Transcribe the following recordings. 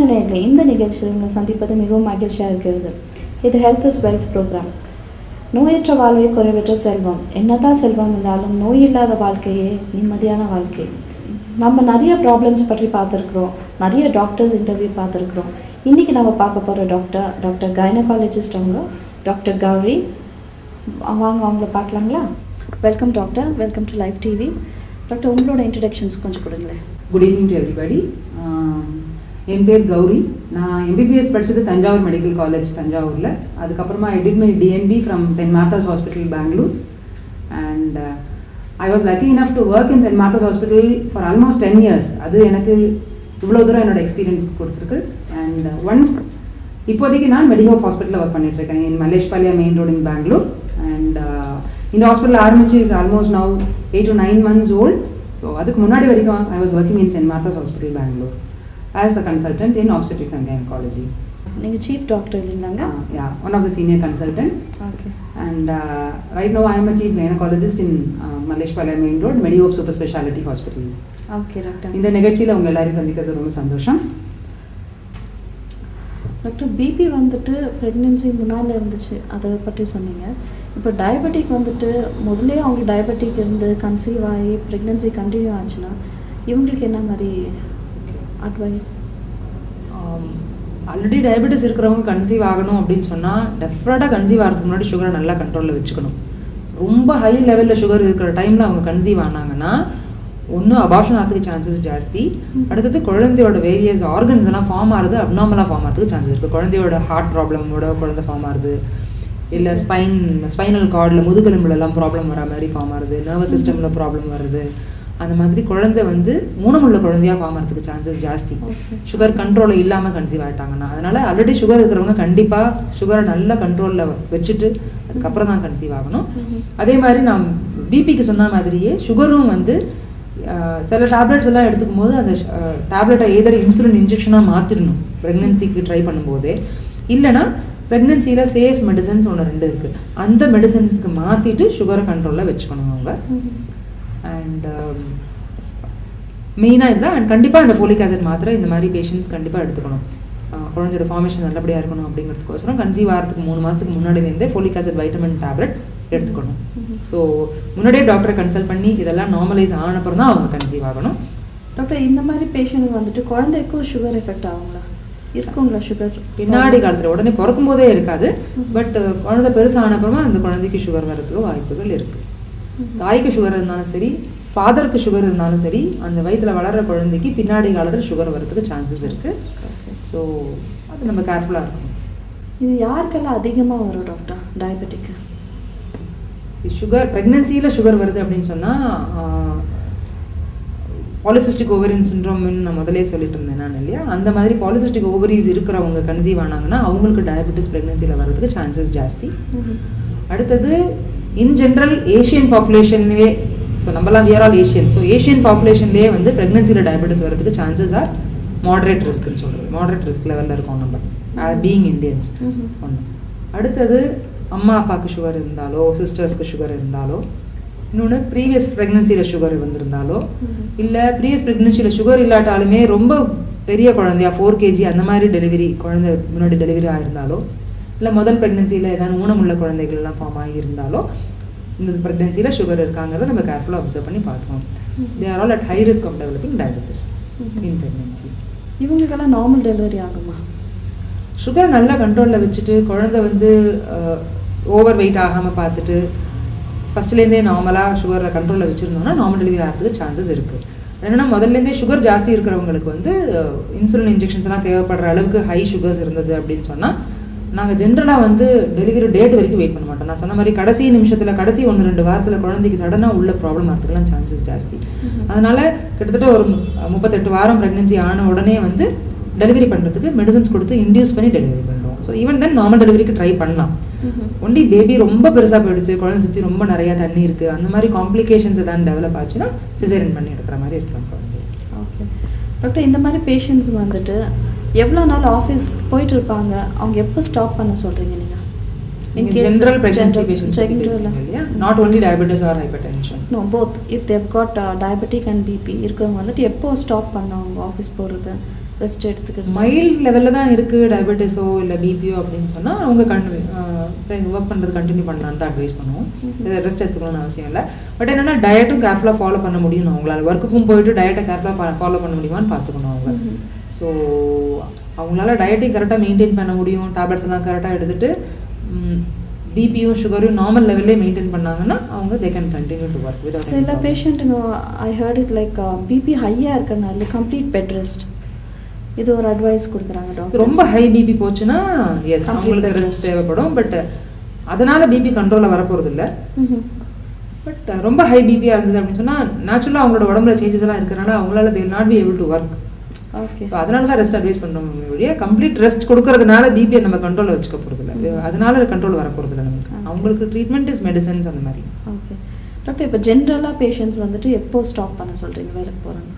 நேயர்களே, இந்த நிகழ்ச்சியில் உங்களை சந்திப்பது மிகவும் மகிழ்ச்சியாக இருக்கிறது. இது ஹெல்த் இஸ் வெல்த் ப்ரோக்ராம். நோயற்ற வாழ்வே குறைவற்ற செல்வம். என்னதான் செல்வம் இருந்தாலும் நோய் இல்லாத வாழ்க்கையே நிம்மதியான வாழ்க்கை. நம்ம நிறைய ப்ராப்ளம்ஸ் பற்றி பார்த்துருக்குறோம், நிறைய டாக்டர்ஸ் இன்டர்வியூ பார்த்துருக்குறோம். இன்றைக்கி நம்ம பார்க்க போகிற டாக்டர் கைனகாலஜிஸ்ட் அவங்க, டாக்டர் கௌரி. வாங்க அவங்கள பார்க்கலாங்களா? Welcome doctor, welcome to live TV. Doctor, உங்களோட இன்ட்ரடக்ஷன்ஸ் கொஞ்சம் கொடுங்களேன். Good evening to everybody. என் பேர் கௌரி. நான் எம்பிபிஎஸ் படித்தது தஞ்சாவூர் மெடிக்கல் காலேஜ் தஞ்சாவூரில். அதுக்கப்புறமா I did my DNB from Saint Martha's hospital Bangalore. And I was lucky enough to work in Saint Martha's hospital for almost 10 years. அது எனக்கு இவ்வளோ தூரம் என்னோட எக்ஸ்பீரியன்ஸ் கொடுத்துருக்கு. அண்ட் ஒன்ஸ் இப்போதைக்கு நான் மெடிஹோப் ஹாஸ்பிட்டலில் ஒர்க் பண்ணிட்டுருக்கேன் in Malleshpalya main road in Bangalore. And இந்த ஹாஸ்பிட்டல் ஆரம்பிச்சு is almost now 8 to 9 months old. So அதுக்கு முன்னாடி வரைக்கும் I was working in Saint Martha's hospital Bangalore as a consultant in obstetrics and gynecology. நீங்கள் சீஃப் டாக்டர் இல்லைங்களாங்க? Yeah, one of the senior consultant. Okay. And right now I am a chief gynecologist in Maleshpalia Main Road Medihope Super Speciality Hospital. Okay, doctor. இந்த நிகழ்ச்சியில் உங்கள் எல்லாரையும் சந்திக்கிறது ரொம்ப சந்தோஷம். Doctor, BP வந்துட்டு ப்ரெக்னென்சி முன்னால் இருந்துச்சு, அதை பற்றி சொன்னீங்க. இப்போ டயபெட்டிக் வந்துட்டு முதலே அவங்களுக்கு டயபெட்டிக் இருந்து கன்சீவ் ஆகி ப்ரெக்னென்சி கண்டினியூ ஆச்சுன்னா இவங்களுக்கு என்ன மாதிரி அட்வைஸ்? ஆல்ரெடி டயபெட்டிஸ் இருக்கிறவங்க கன்சீவ் ஆகணும் அப்படின்னு சொன்னால் டெஃபினட்டாக கன்சீவ் ஆகிறதுக்கு முன்னாடி சுகரை நல்லா கண்ட்ரோலில் வச்சுக்கணும். ரொம்ப ஹை லெவலில் சுகர் இருக்கிற டைமில் அவங்க கன்சீவ் ஆனாங்கன்னா ஒன்று அபார்ஷன் ஆகிறதுக்கு சான்சஸ் ஜாஸ்தி. அடுத்தது குழந்தையோட வேரியஸ் ஆர்கன்ஸ் எல்லாம் ஃபார்ம் ஆகுது, அப்நார்மலாக ஃபார்ம் ஆகிறதுக்கு சான்சஸ் இருக்குது. குழந்தையோட ஹார்ட் ப்ராப்ளமோட குழந்தை ஃபார்ம் ஆகுது, இல்லை ஸ்பைனல் கார்டில் முதுகெலும்புலலாம் ப்ராப்ளம் வர மாதிரி ஃபார்ம் ஆகுது, நர்வஸ் சிஸ்டமில் ப்ராப்ளம் வருது. அந்த மாதிரி குழந்தை வந்து ஊனமுள்ள குழந்தையாக ஃபார்ம் ஆகிறதுக்கு சான்சஸ் ஜாஸ்தி சுகர் கண்ட்ரோலில் இல்லாமல் கன்சீவ் ஆகிட்டாங்கன்னா. அதனால் ஆல்ரெடி சுகர் இருக்கிறவங்க கண்டிப்பாக சுகரை நல்லா கண்ட்ரோலில் வச்சுட்டு அதுக்கப்புறம் தான் கன்சீவ் ஆகணும். அதே மாதிரி நான் பிபிக்கு சொன்ன மாதிரியே சுகரும் வந்து சில டேப்லெட்ஸ் எல்லாம் எடுத்துக்கும் போது அந்த டேப்லெட்டை ஏதோ இன்சுலின் இன்ஜெக்ஷனாக மாற்றிடணும் ப்ரெக்னென்சிக்கு ட்ரை பண்ணும்போதே. இல்லைனா ப்ரெக்னென்சியில் சேஃப் மெடிசன்ஸ் 1-2 இருக்குது, அந்த மெடிசன்ஸ்க்கு மாற்றிட்டு சுகரை கண்ட்ரோலில் வச்சுக்கணும் அவங்க. அண்ட் மெயினாக இதுதான். அண்ட் கண்டிப்பாக இந்த ஃபோலிக் ஆசிட் மாத்திரை இந்த மாதிரி பேஷண்ட்ஸ் கண்டிப்பாக எடுத்துக்கணும். குழந்தையோட ஃபார்மேஷன் நல்லபடியாக இருக்கணும் அப்படிங்கிறதுக்கோசரம் கன்சீவ் ஆகிறதுக்கு 3 மாதத்துக்கு முன்னாடிலேருந்தே ஃபோலிக் ஆசிட் வைட்டமின் டேப்லெட் எடுத்துக்கணும். ஸோ முன்னாடியே டாக்டரை கன்சல்ட் பண்ணி இதெல்லாம் நார்மலைஸ் ஆனப்புறம் தான் அவங்க கன்சீவ் ஆகணும். டாக்டர், இந்த மாதிரி பேஷண்ட் வந்துட்டு குழந்தைக்கும் சுகர் எஃபெக்ட் ஆகுங்களா? இருக்குங்களா சுகர்? பின்னாடி காலத்தில் உடனே பிறக்கும் போதே இருக்காது, பட் குழந்தை பெருசானப்புறமா அந்த குழந்தைக்கு சுகர் வர்றதுக்கு வாய்ப்புகள் இருக்குது. தாய்க்கு சுகர் இருந்தாலும் சரி, ஃபாதருக்கு சுகர் இருந்தாலும் சரி, அந்த வயிற்றில் வளர்கிற குழந்தைக்கு பின்னாடி காலத்தில் சுகர் வர்றதுக்கு சான்சஸ் இருக்குது. ஸோ அது நம்ம கேர்ஃபுல்லாக இருக்கணும். இது யாருக்கெல்லாம் அதிகமாக வரும் டாக்டர் டயபெட்டிக்கு? சுகர் ப்ரெக்னென்சியில் சுகர் வருது அப்படின்னு சொன்னால் பாலிசிஸ்டிக் ஓவரின் சிண்ட்ரோம்னு நான் முதலே சொல்லிட்டு இருந்தேன் நான் இல்லையா, அந்த மாதிரி பாலிசிஸ்டிக் ஓவரிஸ் இருக்கிறவங்க கன்சீவ் ஆனாங்கன்னா அவங்களுக்கு டயபெட்டிஸ் ப்ரெக்னென்சியில் வர்றதுக்கு சான்சஸ் ஜாஸ்தி. அடுத்தது இன் ஜென்ரல் ஏஷியன் பாப்புலேஷன்லேயே, ஸோ நம்மளாம் we're all Asian, so Asian பாப்புலேஷன்லேயே வந்து ப்ரெக்னென்சியில் டயபெட்டிஸ் வரதுக்கு சான்சஸ் ஆர் மாடரேட் ரிஸ்க்குன்னு சொல்கிறது. மாடரேட் ரிஸ்க் லெவலில் இருக்கோம் நம்ம பீயிங் இண்டியன்ஸ். ஒன்று. அடுத்தது அம்மா அப்பாவுக்கு சுகர் இருந்தாலோ, சிஸ்டர்ஸ்க்கு சுகர் இருந்தாலோ, இன்னொன்று ப்ரீவியஸ் ப்ரெக்னென்சியில் சுகர் வந்திருந்தாலோ, இல்லை ப்ரீவியஸ் ப்ரெக்னென்சியில் சுகர் இல்லாட்டாலுமே ரொம்ப பெரிய குழந்தையா 4 kg அந்த மாதிரி டெலிவரி குழந்தை முன்னாடி டெலிவரி ஆகிருந்தாலோ, இல்லை முதல் ப்ரெக்னென்சியில் ஏதாவது ஊனமுள்ள குழந்தைகள்லாம் ஃபார்ம் ஆகியிருந்தாலோ இந்த ப்ரெக்னென்சியில் சுகர் இருக்காங்கிறத நம்ம கேர்ஃபுல்லாக அப்சர்வ் பண்ணி பார்த்துக்கணும். They are all at high risk of developing diabetes in pregnancy. இவங்களுக்கெல்லாம் நார்மல் டெலிவரி ஆகுமா? சுகரை நல்லா கண்ட்ரோலில் வச்சுட்டு குழந்தை வந்து ஓவர் வெயிட் ஆகாமல் பார்த்துட்டு ஃபஸ்ட்லேருந்தே நார்மலாக சுகரை கண்ட்ரோலில் வச்சுருந்தோம்னா நார்மல் டெலிவரி ஆகிறதுக்கு சான்சஸ் இருக்குது. என்னென்னா முதல்லேருந்தே சுகர் ஜாஸ்தி இருக்கிறவங்களுக்கு வந்து இன்சுலின் இன்ஜெக்ஷன்ஸ்லாம் தேவைப்படுற அளவுக்கு ஹை சுகர்ஸ் இருந்தது அப்படின்னு சொன்னால் நாங்கள் ஜென்ரலாக வந்து டெலிவரி டேட் வரைக்கும் வெயிட் பண்ண மாட்டோம். நான் சொன்ன மாதிரி கடைசி நிமிஷத்தில் கடைசி 1-2 வாரத்தில் குழந்தைக்கு சடனாக உள்ள ப்ராப்ளம் ஆகிறதுக்குலாம் சான்சஸ் ஜாஸ்தி. அதனால் கிட்டத்தட்ட ஒரு 38 வாரம் ப்ரெக்னென்சி ஆன உடனே வந்து டெலிவரி பண்ணுறதுக்கு மெடிசன்ஸ் கொடுத்து இன்டியூஸ் பண்ணி டெலிவரி பண்ணுறோம். ஸோ ஈவன் தென் நார்மல் டெலிவரிக்கு ட்ரை பண்ணலாம். ஒன்லி பேபி ரொம்ப பெருசாக போயிடுச்சு, குழந்தை சுற்றி ரொம்ப நிறையா தண்ணி இருக்குது, அந்த மாதிரி காம்ப்ளிகேஷன்ஸ் எதாவது டெவலப் ஆச்சுன்னா சிசேரியன் பண்ணி எடுக்கிற மாதிரி இருக்கலாம் குழந்தை. ஓகே டாக்டர், இந்த மாதிரி பேஷண்ட்ஸ் வந்துட்டு எவ்வளோ நாள் ஆஃபீஸ் போயிட்டு இருப்பாங்க, அவங்க எப்போ ஸ்டாப் பண்ண சொல்கிறீங்க நீங்கள்? General pregnancy patients, not only diabetes or hypertension. No, both. If they've got diabetic and BP, இருக்கவங்க வந்துட்டு எப்போ ஸ்டாப் பண்ணவங்க ஆஃபீஸ் போகிறது, ரெஸ்ட் எடுத்துக்கிறது. மைல்ட் லெவலில் தான் இருக்குது டயபெட்டிஸோ இல்லை பிபிஓ அப்படின்னு சொன்னால் அவங்க ஒர்க் பண்ணுறது கண்டினியூ பண்ணலான்னு தான் அட்வைஸ் பண்ணுவோம். ரெஸ்ட் எடுத்துக்கணும்னு அவசியம் இல்லை. பட் என்னென்னா டயட்டும் கேர்ஃபுல்லாக ஃபாலோ பண்ண முடியும். அவங்களால ஒர்க்குக்கும் போயிட்டு டயட்டை கேர்ஃபுல்லாக ஃபாலோ பண்ண முடியுமான்னு பார்த்துக்கணும் அவங்க. ஸோ அவங்களால டயட்டையும் கரெக்டாக மெயின்டைன் பண்ண முடியும், டேப்லெட்ஸ் எல்லாம் கரெக்டாக எடுத்துகிட்டு பிபியும் சுகரும் நார்மல் லெவல்லே மெயின்டைன் பண்ணாங்கன்னா அவங்க they can continue to work with. சில பேஷண்ட்டுங்க I heard it like BP ஹையாக இருக்கிறனால கம்ப்ளீட் பெட் ரெஸ்ட், இது ஒரு அட்வைஸ் கொடுக்குறாங்க டாக்டர். ரொம்ப ஹை பிபி போச்சுன்னா எஸ் அவங்களுக்கு ரெஸ்ட் தேவைப்படும். பட் அதனால பிபி கண்ட்ரோலில் வரப்போகிறது இல்லை. பட் ரொம்ப ஹை பிபியாக இருந்தது அப்படின்னு சொன்னால் நேச்சுரலாக அவங்களோட உடம்புல சேஞ்சஸ் எல்லாம் இருக்கிறனால அவங்களால they will not be able to work. Okay. So அதனால தான் ரெஸ்ட் அட்வைஸ் பண்ணுறோம். கம்ப்ளீட் ரெஸ்ட் கொடுக்கறதுனால பிபியை நம்ம கண்ட்ரோலில் வச்சுக்க போகிறது இல்லை, அதனால கண்ட்ரோல் வரப்போகிறது இல்லை நமக்கு. அவங்களுக்கு ட்ரீட்மெண்ட் இஸ் மெடிசன்ஸ் அந்த மாதிரி. ஓகே டாக்டர், இப்போ ஜென்ரலாக பேஷண்ட்ஸ் வந்துட்டு எப்போ ஸ்டாப் பண்ண சொல்கிறீங்க வேலைக்கு போகிறாங்க?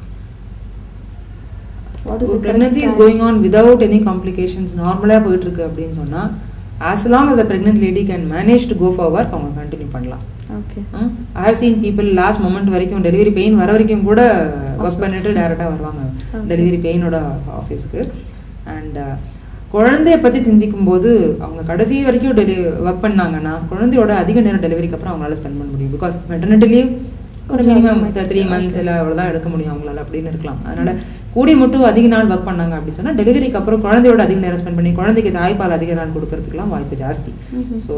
Pregnancy is going on without any complications, நார்மலாக போயிட்டு இருக்கு அப்படின்னு சொன்னால் as long as the pregnant lady can manage to go for work அவங்க கண்டினியூ பண்ணலாம். Okay. I have seen people last moment வரைக்கும் டெலிவரி பெயின் வர வரைக்கும் கூட ஒர்க் பண்ணிட்டு டேரெக்டாக வருவாங்க டெலிவரி பெயினோட ஆஃபீஸ்க்கு. அண்ட் குழந்தைய பற்றி சிந்திக்கும் போது அவங்க கடைசி வரைக்கும் ஒர்க் பண்ணாங்கன்னா குழந்தையோட அதிக நேரம் டெலிவரிக்கு அப்புறம் அவங்களால ஸ்பெண்ட் பண்ண முடியும். பிகாஸ் மெட்டர்னிட்டி லீவ் ஒரு மினிமம் 3 months இல்லை அவ்வளோதான் எடுக்க முடியும் அவங்களால அப்படின்னு இருக்கலாம். அதனால கூடி மட்டும் அதிக நாள் ஒர்க் பண்ணாங்க அப்படின்னு சொன்னால் டெலிவரிக்கு அப்புறம் குழந்தையோட அதிக நேரம் ஸ்பெண்ட் பண்ணி குழந்தைக்கு தாய்ப்பால் அதிக நாள் கொடுக்கறதுக்குலாம் வாய்ப்பு ஜாஸ்தி. ஸோ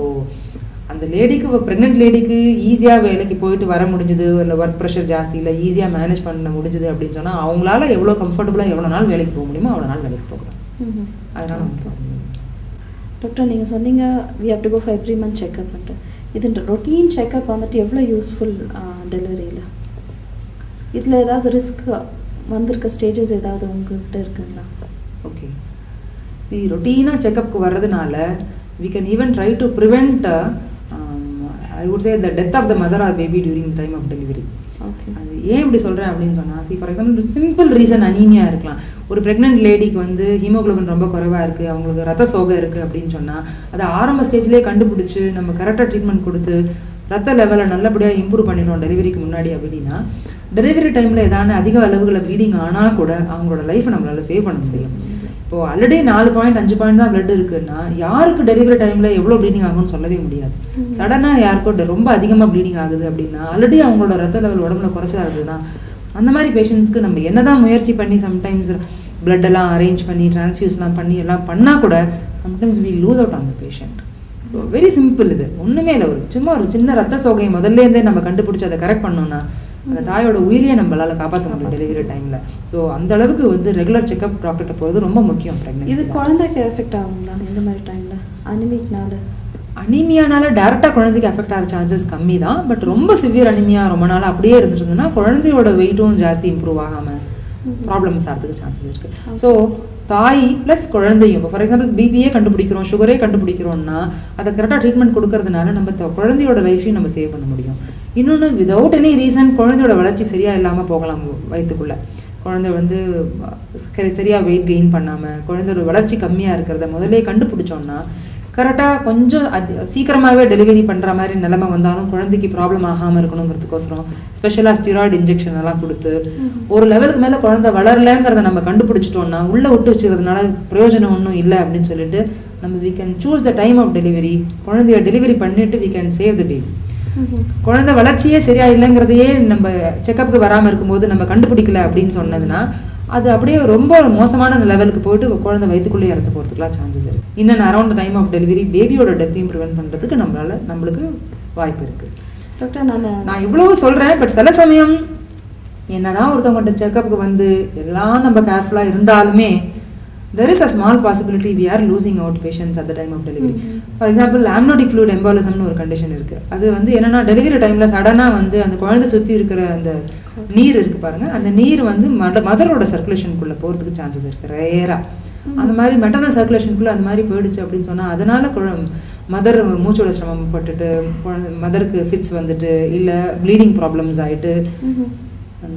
அந்த லேடிக்கு ப்ரெக்னென்ட் லேடிக்கு ஈஸியாக வேலைக்கு போயிட்டு வர முடிஞ்சுது, இல்லை ஒர்க் ப்ரெஷர் ஜாஸ்தி இல்லை, ஈஸியாக மேனேஜ் பண்ண முடிஞ்சுது அப்படின்னு சொன்னால் அவங்களால எவ்வளோ கம்ஃபர்டபுளாக எவ்வளோ நாள் வேலைக்கு போக முடியுமோ அவ்வளோ நாள் வேலைக்கு போகலாம். அதனால டாக்டர் நீங்கள் சொன்னீங்க we have to go for every month checkup பண்ணிட்டு, இது ரொட்டீன் செக்அப் வந்துட்டு எவ்வளோ யூஸ்ஃபுல் டெலிவரியில்? இதில் ஏதாவது ரிஸ்க் வந்திருக்க ஸ்டேஜஸ் ஏதாவது உங்கள்கிட்ட இருக்குங்களா? ஓகே, சி ரொட்டீனாக செக்அப்க்கு வர்றதுனால we can even try to prevent I would say the death of the mother or baby during the time of delivery. Okay. அது ஏன் இப்படி சொல்கிறேன் அப்படின்னு சொன்னால், C for example simple reason anaemia இருக்கலாம். ஒரு ப்ரெக்னென்ட் லேடிக்கு வந்து ஹீமோகுளோபின் ரொம்ப குறைவாக இருக்குது, அவங்களுக்கு ரத்த சோகை இருக்குது அப்படின்னு சொன்னால் அதை ஆரம்ப ஸ்டேஜ்லேயே கண்டுபிடிச்சி நம்ம கரெக்டாக ட்ரீட்மெண்ட் கொடுத்து ரத்த லெவலை நல்லபடியாக இம்ப்ரூவ் பண்ணிடுவோம் டெலிவரிக்கு முன்னாடி அப்படின்னா டெலிவரி டைமில் ஏதான அதிக அளவுகளை ப்ளீடிங் ஆனால் கூட அவங்களோட லைஃப்பை நம்மளால் சேவ் பண்ண முடியும். இப்போது ஆல்ரெடி 4.5 பாயிண்ட் தான் பிளட் இருக்குன்னா யாருக்கு டெலிவரி டைமில் எவ்வளோ ப்ளீடிங் ஆகும்னு சொல்லவே முடியாது. சடனாக யாருக்கோ ரொம்ப அதிகமாக ப்ளீடிங் ஆகுது அப்படின்னா ஆல்ரெடி அவங்களோட ரத்த லெவல் உடம்புல குறைச்சா இருக்குதுன்னா அந்த மாதிரி பேஷண்ட்ஸ்க்கு நம்ம என்னதான் முயற்சி பண்ணி சம்டைம்ஸ் பிளட்டெல்லாம் அரேஞ்ச் பண்ணி டிரான்ஸ்ஃபியூஸ்லாம் பண்ணி எல்லாம் பண்ணால் கூட sometimes we lose out on the patient. So very simple, இது ஒன்றுமே இல்லை. சும்மா ஒரு சின்ன ரத்த சோகையை முதல்லேருந்தே நம்ம கண்டுபிடிச்சி அதை கரெக்ட் பண்ணோம்னா அந்த தாயோட உயிரியை நம்மளால காப்பாற்ற முடியும் டெலிவரி டைமில். ஸோ அந்த அளவுக்கு வந்து ரெகுலர் செக்அப் டாக்டர்கிட்ட போகிறது ரொம்ப முக்கியம். ப்ரெக்னன்சி இது குழந்தைக்கு எஃபெக்ட் ஆகுங்களா இந்த மாதிரி டைமில்? அனிமியானால டேரெக்டாக குழந்தைக்கு எஃபெக்ட் ஆகிற சான்சஸ் கம்மி தான். பட் ரொம்ப சிவியர் அனிமியா ரொம்ப நாள் அப்படியே இருந்துட்டு இருந்ததுன்னா குழந்தையோட வெயிட்டும் ஜாஸ்தி இம்ப்ரூவ் ஆகாமல் ப்ராப்ளம்ஸ் ஆகிறதுக்கு சான்சஸ் இருக்குது. ஸோ தாய் ப்ளஸ் குழந்தையும் இப்போ ஃபார் எக்ஸாம்பிள் பிபியே கண்டுபிடிக்கிறோம், சுகரே கண்டுபிடிக்கிறோம்னா அதை கரெக்டாக ட்ரீட்மெண்ட் கொடுக்கறதுனால நம்ம குழந்தையோட லைஃப்பையும் நம்ம சேவ் பண்ண முடியும். இன்னொன்று விதவுட் எனி ரீசன் குழந்தையோட வளர்ச்சி சரியாக இல்லாமல் போகலாம். வயிற்றுக்குள்ளே குழந்தை வந்து சரியாக வெயிட் கெயின் பண்ணாமல் குழந்தையோட வளர்ச்சி கம்மியாக இருக்கிறத முதலே கண்டுபிடிச்சோன்னா கரெக்டாக கொஞ்சம் சீக்கிரமாகவே டெலிவரி பண்ணுற மாதிரி நிலைமை வந்தாலும் குழந்தைக்கு ப்ராப்ளம் ஆகாமல் இருக்கணுங்கிறதுக்கோசரம் ஸ்பெஷலாக ஸ்டிராய்டு இன்ஜெக்ஷன் எல்லாம் கொடுத்து ஒரு லெவலுக்கு மேலே குழந்தை வளரலைங்கிறத நம்ம கண்டுபிடிச்சிட்டோம்னா உள்ளே விட்டு வச்சுக்கிறதுனால பிரயோஜனம் ஒன்றும் இல்லை அப்படின்னு சொல்லிட்டு நம்ம we can choose the time of delivery. குழந்தைய டெலிவரி பண்ணிட்டு we can save the baby. குழந்தை வளர்ச்சியே சரியா இல்லைங்கிறதையே நம்ம செக்கப்புக்கு வராமல் இருக்கும்போது நம்ம கண்டுபிடிக்கல அப்படின்னு சொன்னதுன்னா அது அப்படியே ரொம்ப மோசமான லெவலுக்கு போயிட்டு குழந்தை வயிற்றுக்குள்ளே இறந்து போகிறதுக்குலாம் சான்சஸ் இருக்குது. இன்னும் அரௌண்ட் டைம் ஆஃப் டெலிவரி பேபியோட டெத்தையும் ப்ரிவென்ட் பண்ணுறதுக்கு நம்மளுக்கு வாய்ப்பு இருக்குது. டாக்டர் நான் இவ்வளோ சொல்கிறேன், பட் சில சமயம் என்னதான் ஒருத்தவங்கள்ட்ட செக்கப்புக்கு வந்து எல்லாம் நம்ம கேர்ஃபுல்லாக இருந்தாலுமே there is a small possibility we are losing out patients at the time of delivery. For example, amniotic fluid embolism னு ஒரு கண்டிஷன் இருக்குது. அது வந்து என்னென்னா டெலிவரி டைமில் சடனாக வந்து அந்த குழந்தை சுற்றி இருக்கிற அந்த நீர் இருக்குது பாருங்கள், அந்த நீர் வந்து மதரோட சர்க்குலேஷனுக்குள்ளே போகிறதுக்கு சான்சஸ் இருக்குது ரேராக. அந்த மாதிரி மெட்டர்னல் சர்க்குலேஷனுக்குள்ளே அந்த மாதிரி போயிடுச்சு அப்படின்னு சொன்னால் அதனால் மதர் மூச்சோட சிரமப்பட்டுட்டு மதருக்கு ஃபிட்ஸ் வந்துட்டு இல்லை ப்ளீடிங் ப்ராப்ளம்ஸ் ஆகிட்டு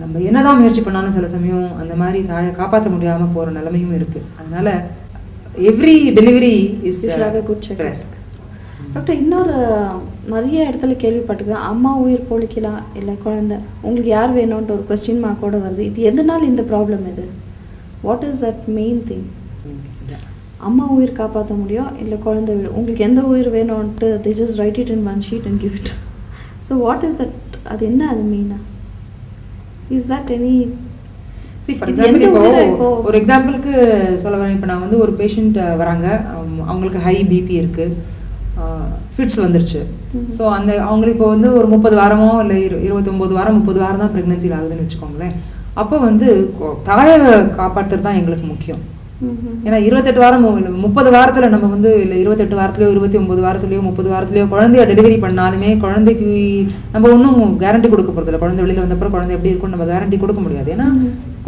நம்ம என்னதான் முயற்சி பண்ணாலும் சில சமயம் அந்த மாதிரி தாயை காப்பாற்ற முடியாமல் போகிற நிலைமையும் இருக்குது. அதனால every delivery is good risk. Doctor இன்னொரு நிறைய இடத்துல கேள்விப்பட்டிருக்கேன், அம்மா உயிர் பொழிக்கலாம் இல்லை குழந்தை உங்களுக்கு யார் வேணும்ன்ற ஒரு கொஸ்டின் மார்க்கோடு வருது. இது எதனால் இந்த ப்ராப்ளம்? இது what is that main thing? அம்மா உயிர் காப்பாற்ற முடியும், இல்லை குழந்தை விடும். உங்களுக்கு எந்த உயிர் வேணும்ன்ட்டு they just write it in one sheet and give it. So what is that? அது என்ன அது மெயினாக? Is that any for example இப்போ ஒரு எக்ஸாம்பிளுக்கு சொல்ல வரேன். இப்போ நான் வந்து ஒரு பேஷண்ட் வராங்க, அவங்களுக்கு ஹை பிபி இருக்குது, ஃபிட்ஸ் வந்துருச்சு. ஸோ அந்த அவங்களுக்கு இப்போ வந்து ஒரு 30 வாரமோ இல்லை 29 வாரம் 30 வாரம் தான் ப்ரெக்னென்சியில் ஆகுதுன்னு வச்சுக்கோங்களேன். அப்போ வந்து தாயை காப்பாற்றுறது தான் எங்களுக்கு முக்கியம். ஏன்னா 28 வாரமோ இல்லை 30 வாரத்தில் நம்ம வந்து இல்லை 28 வாரத்துலையோ 29 வாரத்துலையோ 30 வாரத்துலையோ குழந்தைய டெலிவரி பண்ணாலுமே குழந்தைக்கு நம்ம ஒன்றும் கேரண்டி கொடுக்க போகிறதில்ல. குழந்தை வெளியில் வந்தப்பறம் குழந்தை எப்படி இருக்கும்னு நம்ம கேரண்டி கொடுக்க முடியாது. ஏன்னா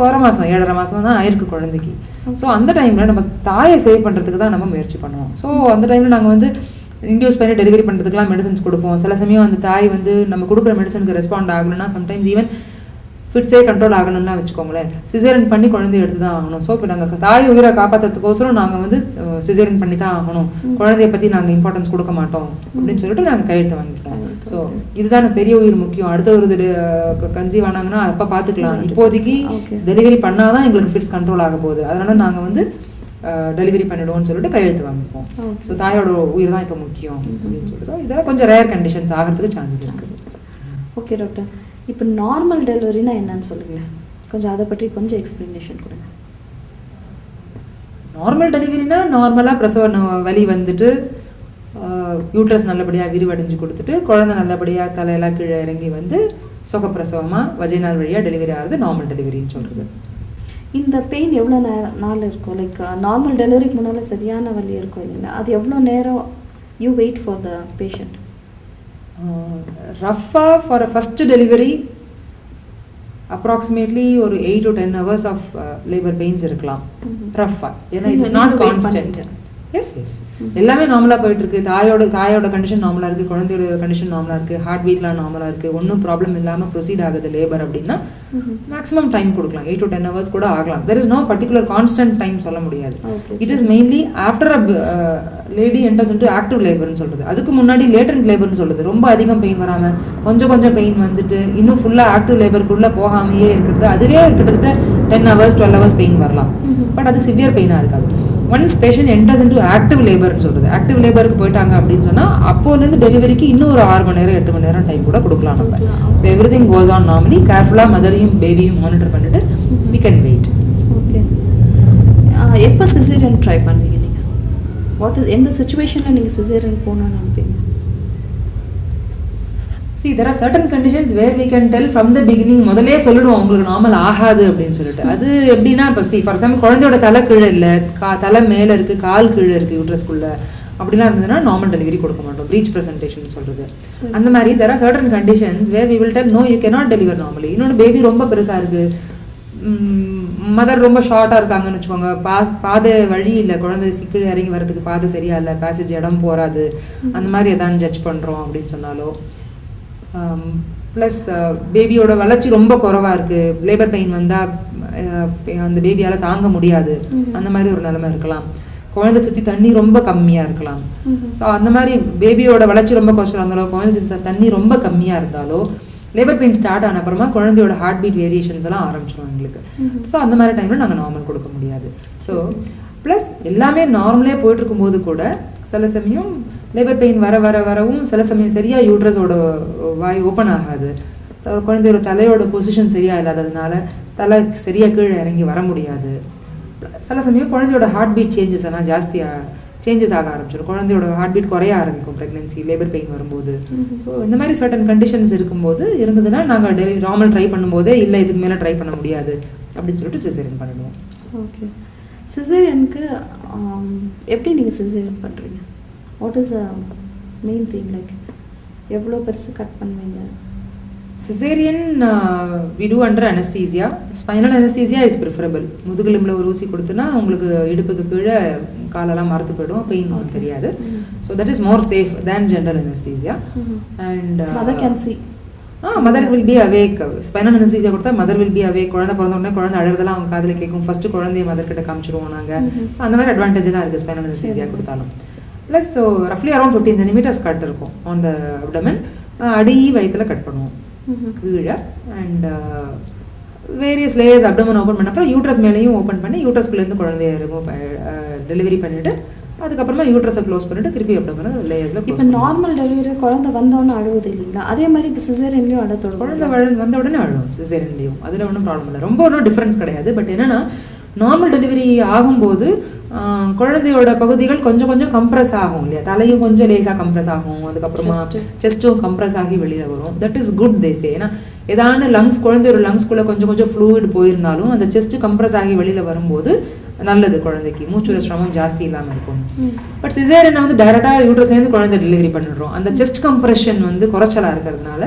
4 மாதம் 7.5 மாதம் தான் ஆயிருக்கு குழந்தைக்கு. ஸோ அந்த டைமில் நம்ம தாயை சேவ் பண்ணுறதுக்கு தான் நம்ம முயற்சி பண்ணுவோம். ஸோ அந்த டைமில் நாங்கள் வந்து இன்டியூஸ் பண்ணி டெலிவரி பண்ணுறதுக்குலாம் மெடிசன்ஸ் கொடுப்போம். சில சமயம் அந்த தாய் வந்து நம்ம கொடுக்குற மெடிசனுக்கு ரெஸ்பாண்ட் ஆகலைன்னா சம்டைம்ஸ் ஈவன் ஃபிட்ஸே கண்ட்ரோல் ஆகணும்னா வச்சுக்கோங்களேன், சிசேரியன் பண்ணி குழந்தைய எடுத்து தான் ஆகணும். ஸோ இப்போ நாங்கள் தாய் உயிரை காப்பாற்றுறதுக்கோசரம் நாங்கள் வந்து சிசேரியன் பண்ணி தான் ஆகணும், குழந்தைய பற்றி நாங்கள் இம்பார்ட்டன்ஸ் கொடுக்க மாட்டோம் அப்படின்னு சொல்லிட்டு நாங்கள் கையெழுத்து வாங்கிட்டோம். ஸோ இதுதான் பெரிய உயிர் முக்கியம். அடுத்த ஒரு கன்சீவ் ஆனாங்கன்னா அப்போ பார்த்துக்கலாம், இப்போதைக்கு டெலிவரி பண்ணால் தான் எங்களுக்கு ஃபிட்ஸ் கண்ட்ரோல் ஆக போகுது, அதனால நாங்கள் வந்து டெலிவரி பண்ணிடுவோம்னு சொல்லிட்டு கையெழுத்து வாங்கிப்போம். ஸோ தாயோட உயிர் தான் இப்போ முக்கியம் அப்படின்னு சொல்லிட்டு. ஸோ இதெல்லாம் கொஞ்சம் ரேர் கண்டிஷன்ஸ் ஆகிறதுக்கு சான்சஸ் இருக்குது. ஓகே டாக்டர், இப்போ நார்மல் டெலிவரினா என்னன்னு சொல்லுங்களேன், கொஞ்சம் அதை பற்றி கொஞ்சம் எக்ஸ்பிளனேஷன் கொடுங்க. நார்மல் டெலிவரினா நார்மலாக பிரசவ வலி வந்துட்டு யூட்ரஸ் நல்லபடியாக விரிவடைஞ்சு கொடுத்துட்டு குழந்தை நல்லபடியாக தலையெல்லாம் கீழே இறங்கி வந்து சுகப்பிரசவமாக வஜைனால் வழியாக டெலிவரி ஆகிறது நார்மல் டெலிவரின்னு சொல்கிறது. இந்த பெயின் எவ்வளோ நாள் இருக்கும்? லைக் நார்மல் டெலிவரிக்கு முன்னால் சரியான வலி இருக்கும் இல்லைங்களா, அது எவ்வளோ நேரம் you wait for the patient? ரஃபாக for a first delivery approximately ஒரு 8 to 10 hours of labour pains இருக்கலாம் ரஃபாக. ஏன்னா it's not constant. Yes yes எல்லாமே நார்மலாக போயிட்டுருக்கு. தாயோட கண்டிஷன் நார்மலாக இருக்குது, குழந்தையோட கண்டிஷன் நார்மலாக இருக்குது, ஹார்ட் பீட்லாம் நார்மலாக இருக்குது, ஒன்றும் ப்ராப்ளம் இல்லாமல் ப்ரொசீட் ஆகுது லேபர் அப்படின்னா மேக்ஸிமம் டைம் கொடுக்கலாம். 8 to 10 hours கூட ஆகலாம். There is no particular constant time சொல்ல முடியாது. It is mainly after a lady enters into active லேபர்னு சொல்கிறது. அதுக்கு முன்னாடி லேட்டன்ட் லேபர்னு சொல்கிறது. ரொம்ப அதிகம் பெயின் வராமல் கொஞ்சம் பெயின் வந்துட்டு இன்னும் ஃபுல்லாக ஆக்டிவ் லேபருக்குள்ளே போகாமையே இருக்கிறது, அதுவே கிட்டத்தட்ட 10 hours 12 hours பெயின் வரலாம். பட் அது சிவியர் பெயினாக இருக்காது. Once patient enters into active லேபர்னு சொல்கிறது. ஆக்டிவ் லேபருக்கு போயிட்டாங்க அப்படின்னு சொன்னால் அப்போலேருந்து டெலிவரிக்கு இன்னும் ஒரு 6 மணி நேரம் 8 மணி நேரம் டைம் கூட கொடுக்கலாம். நம்ம every thing goes on normally, கேர்ஃபுல்லாக மதரையும் பேபியும் மானிட்டர் பண்ணிட்டு வி கேன் வெயிட். ஓகே, எப்போ சிசேரியன் ட்ரை பண்ணுவீங்க நீங்கள்? வாட் இஸ் எந்த சுச்சுவேஷனில் நீங்கள் சிசேரியன் போகணும்னு நினைப்பீங்க? See, there are certain conditions where we can tell from the beginning, முதல்லே சொல்லிடுவோம் உங்களுக்கு நார்மல் ஆகாது அப்படின்னு சொல்லிட்டு. அது எப்படின்னா இப்போ ஃபார் எக்ஸாம்பிள் குழந்தையோட தலை கீழே இல்லை, தலை மேலே இருக்குது, கால் கீழே இருக்குது யூட்ரஸ்குள்ளே, அப்படிலாம் இருந்ததுன்னா நார்மல் டெலிவரி கொடுக்க மாட்டோம், ப்ரீச் ப்ரெசன்டேஷன் சொல்கிறது. அந்த மாதிரி there are certain conditions where we will tell no, you cannot deliver normally. இன்னொன்று பேபி ரொம்ப பெருசாக இருக்குது, மதர் ரொம்ப ஷார்ட்டாக இருக்காங்கன்னு வச்சுக்கோங்க, பாதை வழி இல்லை, குழந்தை கீழே இறங்கி வரதுக்கு பாதை சரியா இல்லை, பேசேஜ் இடம் போகாது, அந்த மாதிரி எதாவது ஜட்ஜ் பண்ணுறோம் அப்படின்னு சொன்னாலோ, ப்ளஸ் பேபியோட வளர்ச்சி ரொம்ப குறைவாக இருக்குது, லேபர் பெயின் வந்தால் அந்த பேபியால் தாங்க முடியாது, அந்த மாதிரி ஒரு நிலைமை இருக்கலாம். குழந்தை சுற்றி தண்ணி ரொம்ப கம்மியாக இருக்கலாம். ஸோ அந்த மாதிரி பேபியோட வளர்ச்சி ரொம்ப கஷ்டம் இருந்தாலோ, குழந்தை சுற்றி தண்ணி ரொம்ப கம்மியாக இருந்தாலோ, லேபர் பெயின் ஸ்டார்ட் ஆன அப்புறமா குழந்தையோட ஹார்ட் பீட் வேரியேஷன்ஸ் எல்லாம் ஆரம்பிச்சிடும் எங்களுக்கு. ஸோ அந்த மாதிரி டைமில் நாங்கள் நார்மல் கொடுக்க முடியாது. ஸோ ப்ளஸ் எல்லாமே நார்மலே போயிட்டுருக்கும்போது கூட சில சமயம் லேபர் பெயின் வரவும் சில சமயம் சரியாக யூட்ரஸோட வாய் ஓப்பன் ஆகாது, குழந்தையோட தலையோட பொசிஷன் சரியாக இல்லாததுனால தலை சரியாக கீழே இறங்கி வர முடியாது. சில சமயம் குழந்தையோட ஹார்ட் பீட் சேஞ்சஸ் எல்லாம் சேஞ்சஸ் ஆக ஆரம்பிச்சிடும், குழந்தையோட ஹார்ட் பீட் குறைய ஆரம்பிக்கும் ப்ரெக்னென்சி லேபர் பெயின் வரும்போது. ஸோ இந்த மாதிரி சர்டன் கண்டிஷன்ஸ் இருந்ததுன்னா நாங்கள் நார்மல் ட்ரை பண்ணும்போதே இல்லை இதுக்கு மேலே ட்ரை பண்ண முடியாது அப்படின்னு சொல்லிட்டு சிசேரியன் பண்ணிடுவோம். ஓகே, சிசேரியனுக்கு எப்படி நீங்கள் சிசேரியன் பண்ணுறீங்க? What is a main thing, like எவ்வளோ பெருசு கட் பண்ணுவீங்க? Caesarean we do under anesthesia. Spinal anesthesia is preferable. முதுகெலும்பில் ஒரு ஊசி கொடுத்தனா உங்களுக்கு இடுப்புக்கு கீழே காலெல்லாம் மரத்து போய்டும், பெயின் உங்களுக்கு தெரியாது. So that is more safe than general anesthesia. And mother can see. Mother will be awake. Spinal anesthesia கொடுத்தா மதர் வில் பி அவேக். குழந்தை பிறந்த உடனே குழந்தை அழுறதெல்லாம் அவங்க காதில் கேட்கும். ஃபஸ்ட்டு குழந்தைய மதர் கிட்ட காமிச்சிடுவோம் நாங்கள். ஸோ அந்த மாதிரி அட்வான்டேஜெலாம் இருக்குது ஸ்பைனல் anesthesia கொடுத்தாலும். ப்ளஸ் ஸோ ரஃப்லி அரௌண்ட் 15 centimeters கட் இருக்கும் ஆன் த அப்டமன். அடி வயிற்றுல கட் பண்ணுவோம் கீழே. And various layers abdomen open பண்ண அப்புறம் யூட்ரஸ் மேலேயும் ஓப்பன் பண்ணி யூட்ரஸ்குள்ளேருந்து குழந்தைய ரிமூவ் டெலிவரி பண்ணிவிட்டு அதுக்கப்புறமா யூட்ரஸை க்ளோஸ் பண்ணிவிட்டு திருப்பி அப்டமன் லேயர்ஸில். இப்போ நார்மல் டெலிவரி குழந்தை வந்தோடனே அழுவுது இல்லைங்களா, அதே மாதிரி இப்போ சிசேரியன்லையும் அழுத்தோட குழந்தை வந்த உடனே அழுவும் சிசேரியன்லையும். அதில் ஒன்றும் ப்ராப்ளம் இல்லை, ரொம்ப ஒன்றும் டிஃப்ரென்ஸ் கிடையாது. பட் என்னென்னா நார்மல் டெலிவரி ஆகும்போது குழந்தையோட பகுதிகள் கொஞ்சம் கொஞ்சம் கம்ப்ரெஸ் ஆகும் இல்லையா, தலையும் கொஞ்சம் லேசாக கம்ப்ரெஸ் ஆகும், அதுக்கப்புறமா செஸ்ட்டும் கம்ப்ரெஸ் ஆகி வெளியில் வரும். தட் இஸ் குட் தேசே. ஏன்னா ஏதான லங்ஸ் குழந்தையோட லங்ஸ்குள்ளே கொஞ்சம் கொஞ்சம் ஃப்ளூயிட் போயிருந்தாலும் அந்த செஸ்ட் கம்ப்ரெஸ் ஆகி வெளியில் வரும்போது நல்லது, குழந்தைக்கு மூச்சுட சிரமம் ஜாஸ்தி இல்லாமல் இருக்கும். பட் சிசேரியனை வந்து டைரெக்டாக யூட்ரஸ்லேருந்து குழந்தை டெலிவரி பண்ணிடுறோம். அந்த செஸ்ட் கம்ப்ரெஷன் வந்து குறைச்சலாக இருக்கிறதுனால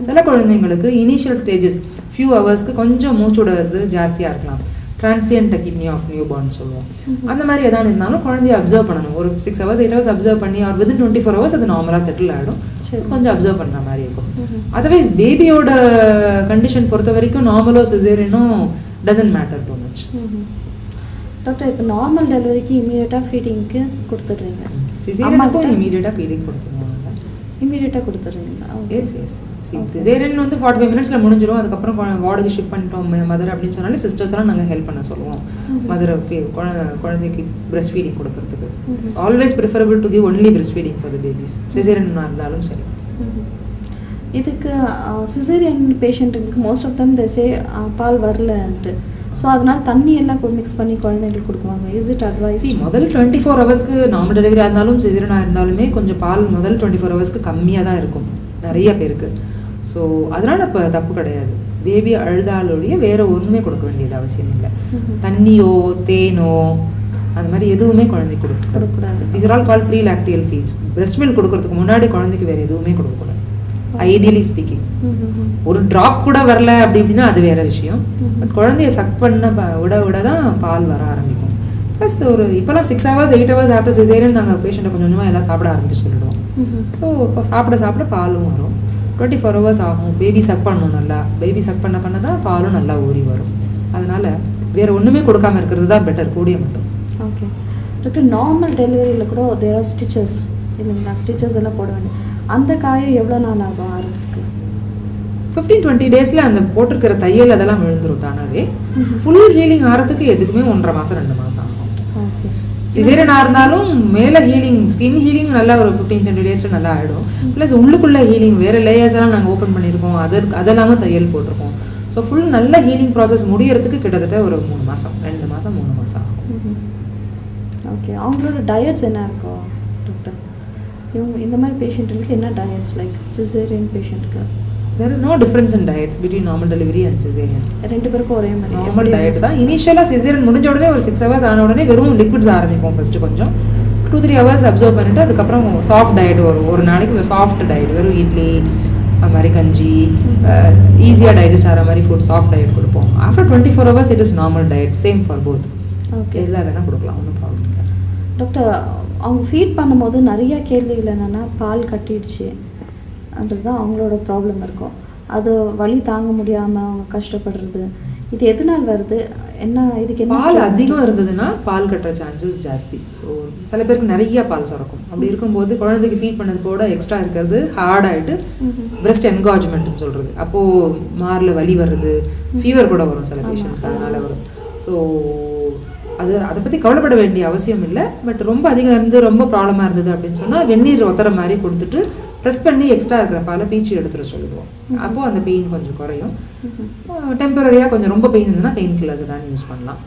சில குழந்தைங்களுக்கு இனிஷியல் ஸ்டேஜஸ் ஃபியூ ஹவர்ஸ்க்கு கொஞ்சம் மூச்சுடுறது ஜாஸ்தியாக இருக்கலாம். Transient kidney of newborn சொல்லுவோம். அந்த மாதிரி எதாவது இருந்தாலும் குழந்தைய அப்சர்வ் பண்ணணும். ஒரு 6 hours 8 hours அப்சர்வ் பண்ணி அவர் வித்தின் 24 hours அது நார்மலாக செட்டில் ஆகிடும். கொஞ்சம் அப்சர்வ் பண்ணுற மாதிரி இருக்கும். அதர்வைஸ் பேபியோட கண்டிஷன் பொறுத்த வரைக்கும் நார்மலோ சிசேரியனோ doesn't matter too much. Doctor, இப்போ நார்மல் டெலிவரிக்கு இமீடியட்டாக ஃபீடிங்க்கு கொடுத்துட்றீங்க, சிசேரியனுக்கும் இமீடியட்டாக ஃபீடிங் கொடுத்துருவாங்க. இமீடியட்டாக கொடுத்துட்றீங்க? S S. சிசேரியன் வந்து 45 minutes முடிஞ்சிடும். அதுக்கப்புறம் வார்டுக்கு ஷிஃப்ட் பண்ணிட்டோம் மதர் அப்படின்னு சொன்னாலே சிஸ்டர்ஸ் எல்லாம் நாங்கள் ஹெல்ப் பண்ண சொல்லுவோம் மதர் குழந்தைக்கு பிரெஸ்ட் ஃபீடிங் கொடுக்கறதுக்கு. Always preferable to give only breast feeding for the babies, சிசேரியனாக இருந்தாலும் சரி. இதுக்கு சிசேரியன் பேஷண்ட்டுக்கு most of them they say பால் வரலன்ட்டு, ஸோ அதனால் தண்ணி எல்லாம் மிக்ஸ் பண்ணி குழந்தைங்களுக்கு கொடுக்குவாங்க. Is it advice? முதல் 24 ஹவர்ஸ்க்கு நார்மல் டெலிவரியாக இருந்தாலும் சிசேரியனாக இருந்தாலுமே கொஞ்சம் பால் முதல் 24 ஹவர்ஸ்க்கு கம்மியாக தான் இருக்கும் நிறைய பேருக்கு. ஸோ அதனால் இப்போ தப்பு கிடையாது. பேபி அழுதாலோடைய வேறு ஒன்றுமே கொடுக்க வேண்டியது அவசியம் இல்லை. தண்ணியோ தேனோ அந்த மாதிரி எதுவுமே குழந்தைக்கு கொடுக்கக்கூடாது. These are all called pre lacteal feeds. Breast milk கொடுக்கறதுக்கு முன்னாடி குழந்தைக்கு வேறு எதுவுமே கொடுக்கக்கூடாது ஐடியலி ஸ்பீக்கிங். ஒரு ட்ராப் கூட வரல அப்படி அப்படின்னா அது வேற விஷயம். பட் குழந்தைய சக் பண்ண விட தான் பால் வர ஆரம்பிக்கும். ப்ளஸ் ஒரு இப்போலாம் 6 hours 8 hours ஆஃப்டர் சிசேரியன் நாங்கள் பேஷண்ட்டை கொஞ்சம் கொஞ்சமாக எல்லாம் சாப்பிட ஆரம்பிச்சு சொல்லிடுவோம். ஸோ இப்போ சாப்பிட பாலும் வரும். 24 hours ஆகும். பேபி சக் பண்ணணும் நல்லா. பேபி சக் பண்ண தான் பாலும் நல்லா ஊறி வரும். அதனால வேற ஒன்றுமே கொடுக்காம இருக்கிறது தான் பெட்டர், கூடிய மட்டும். ஓகே டாக்டர், நார்மல் டெலிவரியில் கூட தேர் ஆர் ஸ்டிச்சஸ் இல்லைங்களா, ஸ்டிச்சஸ் எல்லாம் போட வேண்டிய அந்த காயம் எவ்வளோ நாள் ஆகும் ஆகிறதுக்கு? 15-20 days அந்த போட்டிருக்கிற தையல் அதெல்லாம் விழுந்துரும் தானாவே. ஃபுல் ஹீலிங் ஆகிறதுக்கு எதுக்குமே 1.5 மாதம் 2 மாதம் ஆகும். சிசேரியனாக இருந்தாலும் மேலே ஹீலிங் ஸ்கின் ஹீலிங் நல்லா ஒரு 15-20 days நல்லா ஆகிடும். ப்ளஸ் உள்ளுக்குள்ளே ஹீலிங் வேறு லேயர்ஸ் எல்லாம் நாங்கள் ஓப்பன் பண்ணியிருக்கோம், அதெல்லாமல் தையல் போட்டிருக்கோம். ஸோ ஃபுல் நல்ல ஹீலிங் ப்ராசஸ் முடியறதுக்கு கிட்டத்தட்ட ஒரு 3 மாதம் 2 மாதம் 3 மாதம் ஆகும். ஓகே, அவங்களோட டயட்ஸ் என்ன இருக்கும் டாக்டர்? இவங்க இந்த மாதிரி பேஷண்ட்டுக்கு என்ன டயட்ஸ் லைக் சிசேரியன் பேஷண்ட்டுக்கு? There is no difference in diet between normal delivery and cesarean. ரெண்டு பேருக்கும் ஒரே மாதிரி நார்மல் டயட் தான். இனிஷியலாக சிசேரியன் முடிஞ்ச உடனே ஒரு 6 hours ஆன உடனே வெறும் லிக்விட்ஸ் ஆரம்பிப்போம். ஃபஸ்ட்டு கொஞ்சம் 2-3 hours அப்சர்வ் பண்ணிவிட்டு அதுக்கப்புறம் சாஃப்ட் டயட் ஒரு நாளைக்கு சாஃப்ட் டயட், வெறும் இட்லி அது மாதிரி கஞ்சி, ஈஸியாக டைஜஸ்ட் ஆகிற மாதிரி ஃபுட் சாஃப்ட் டயட் கொடுப்போம். After 24 hours it is normal diet, same for both. Okay, எல்லாம் வேணால் கொடுக்கலாம், ஒன்றும் ப்ராப்ளம் இல்லை. டாக்டர், அவங்க ஃபீட் பண்ணும்போது நிறைய கேள்விகள் என்னென்னா பால் கட்டிடுச்சுன்றது தான் அவங்களோட ப்ராப்ளம் இருக்கும். அது வலி தாங்க முடியாமல் அவங்க கஷ்டப்படுறது, இது எதனால் வருது? என்ன இதுக்கு என்ன? பால் அதிகம் இருந்ததுன்னா பால் கட்டுற சான்சஸ் ஜாஸ்தி. ஸோ சில பேருக்கு நிறைய பால் சுரக்கும். அப்படி இருக்கும்போது குழந்தைக்கு ஃபீட் பண்ணது கூட எக்ஸ்ட்ரா இருக்கிறது ஹார்டாகிட்டு பிரெஸ்ட் என்காஜ்மெண்ட்னு சொல்கிறது. அப்போது மாரில் வலி வருது, ஃபீவர் கூட வரும் சில பேஷண்ட்ஸ்க்கு, அதனால் வரும். ஸோ அதை பற்றி கவலைப்பட வேண்டிய அவசியம் இல்லை. பட் ரொம்ப அதிகம் இருந்து ரொம்ப ப்ராப்ளமாக இருந்தது அப்படின்னு சொன்னால் வெந்நீர் ஒத்துற மாதிரி கொடுத்துட்டு ப்ரெஸ் பண்ணி எக்ஸ்ட்ரா இருக்கிற பாலை பீச்சு எடுத்துட சொல்லுவோம். அப்போது அந்த பெயின் கொஞ்சம் குறையும். டெம்பரரியாக கொஞ்சம் ரொம்ப பெயின் இருந்ததுன்னா பெயின் கில்லர்ஸ் தான் யூஸ் பண்ணலாம்.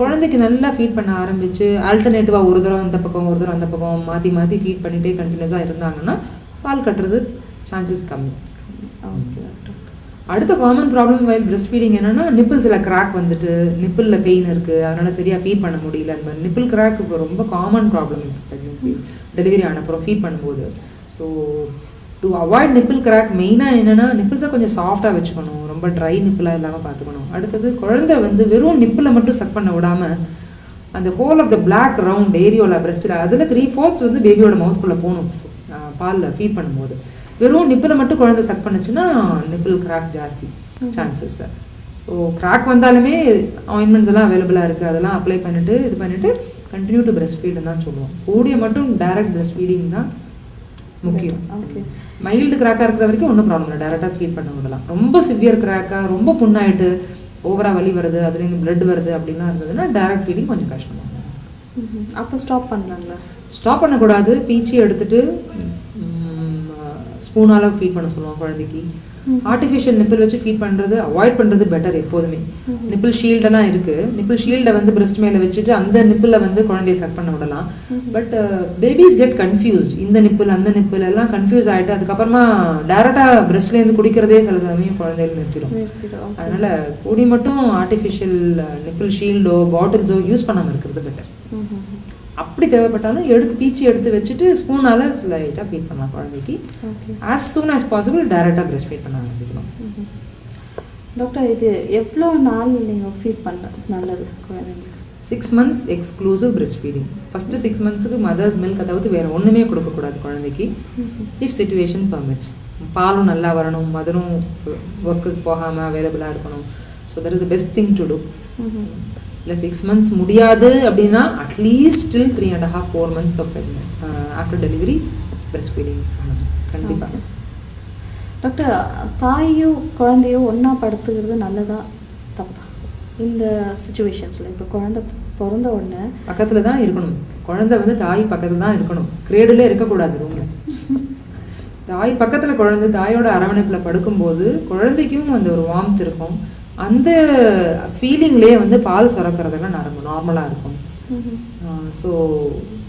குழந்தைக்கு நல்லா ஃபீட் பண்ண ஆரம்பித்து ஆல்டர்னேட்டிவாக ஒரு தடவை அந்த பக்கம் ஒரு தடவை அந்த பக்கம் மாற்றி மாற்றி ஃபீட் பண்ணிகிட்டே கண்டினியூஸாக இருந்தாங்கன்னா பால் கட்டுறது சான்சஸ் கம்மி. ஓகே. அடுத்த common problem while breast feeding என்னென்னா நிப்பிள்ஸில் கிராக் வந்துட்டு நிப்பிளில் பெயின் இருக்குது, அதனால் சரியாக ஃபீட் பண்ண முடியல. அந்த மாதிரி நிப்பிள் கிராக் இப்போ ரொம்ப காமன் ப்ராப்ளம் ப்ரெக்னென்சி டெலிவரி ஆனப்புறம் ஃபீட் பண்ணும்போது. So to avoid nipple crack மெயினாக என்னென்னா நிப்பிள்ஸை கொஞ்சம் சாஃப்டாக வச்சுக்கணும், ரொம்ப ட்ரை நிப்பிளாக இல்லாமல் பார்த்துக்கணும். அடுத்தது குழந்தை வெறும் நிப்பிளை மட்டும் சக் பண்ண விடாமல் அந்த hole of the black round ஏரியோவில் பிரெஸ்ட்டில் அதில் 3/4 பேபியோட மவுத்துக்குள்ளே போகணும் பாலில் ஃபீட் பண்ணும்போது. வெறும் நிப்பில் மட்டும் குழந்தை சக் பண்ணுச்சுன்னா நிப்பிள் கிராக் ஜாஸ்தி சான்சஸ். ஸோ கிராக் வந்தாலுமே ஆயின்மெண்ட்ஸ் எல்லாம் அவைலபிளாக இருக்குது, அதெல்லாம் அப்ளை பண்ணிவிட்டு கண்டினியூ டு பிரெஸ்ட் ஃபீடுன்னு தான் சொல்லுவோம். கூடிய மட்டும் டைரக்ட் பிரெஸ்ட் ஃபீடிங் தான் முக்கியம். ஓகே, மைல்டு கிராக்காக இருக்கிற வரைக்கும் ஒன்றும் ப்ராப்ளம் இல்லை, டேரெக்டாக ஃபீட் பண்ண விடலாம். ரொம்ப சிவியர் கிராக்காக ரொம்ப புண்ணாயிட்டு ஓவராக வலி வருது, அதுலேருந்து பிளட் வருது அப்படின்லாம் இருந்ததுன்னா டைரக்ட் ஃபீடிங் கொஞ்சம் கஷ்டமாகும். அப்போ ஸ்டாப் பண்ணலாங்களா? ஸ்டாப் பண்ணக்கூடாது. பீச்சி எடுத்துட்டு ஸ்பூனால் ஃபீட் பண்ண சொல்லுவோம் குழந்தைக்கு. ஆர்டிஃபிஷியல் நிப்பிள் வச்சு ஃபீட் பண்ணுறது அவாய்ட் பண்ணுறது பெட்டர் எப்போதுமே. நிப்பிள் ஷீல்டெல்லாம் இருக்குது. நிப்பிள் ஷீல்டை வந்து பிரெஸ்ட் மேலே வச்சுட்டு அந்த நிப்பிளை வந்து குழந்தைய சக் பண்ண விடலாம். But babies get confused. இந்த நிப்பிள் அந்த நிப்பிள் எல்லாம் கன்ஃபியூஸ் ஆகிட்டு அதுக்கப்புறமா டேரெக்டாக பிரெஸ்ட்லேருந்து குடிக்கிறதே சில சமயம் குழந்தைகள் நிறுத்திடும். அதனால் கூடி மட்டும் ஆர்டிஃபிஷியல் நிப்பிள் ஷீல்டோ பாட்டில்ஸோ யூஸ் பண்ணாமல் இருக்கிறது பெட்டர். அப்படி தேவைப்பட்டாலும் எடுத்து பீச்சி எடுத்து வச்சுட்டு ஸ்பூனால் லைட்டாக ஃபீட் பண்ணலாம் குழந்தைக்கு. ஆஸ் சூன் ஆஸ் பாசிபிள் டைரெக்டாக பிரெஸ்ட் ஃபீட் பண்ண ஆரம்பிக்கணும். டாக்டர், இது எவ்வளோ நாள் நீங்கள் ஃபீட் பண்ண நல்லது குழந்தைங்களுக்கு? 6 months exclusive breast feeding. First 6 monthsக்கு மதர்ஸ் மில்க் தவிர்த்து வேறு ஒன்றுமே கொடுக்கக்கூடாது குழந்தைக்கு. If situation permits. பாலும் நல்லா வரணும், மதரும் ஒர்க்குக்கு போகாமல் அவைலபிளாக இருக்கணும். So that is the best thing to do. இல்லை 6 months முடியாது அப்படின்னா at least 3.5-4 months of after delivery breast feeding கண்டிப்பாக. டாக்டர், தாயோ குழந்தையோ ஒன்றா படுத்துக்கிறது நல்லதா தப்பா இந்த சுச்சுவேஷன்ஸில்? இப்போ குழந்தை பிறந்த உடனே பக்கத்தில் தான் இருக்கணும். குழந்தை வந்து தாய் பக்கத்தில் தான் இருக்கணும். கிரேடில் இருக்கக்கூடாது ரூமில். தாய் பக்கத்தில் குழந்தை தாயோட அரவணைப்பில் படுக்கும்போது குழந்தைக்கும் அந்த ஒரு வார்ம்த் இருக்கும். அந்த ஃபீலிங்லேயே வந்து பால் சுரக்கிறதெல்லாம் நார்மலாக இருக்கும். So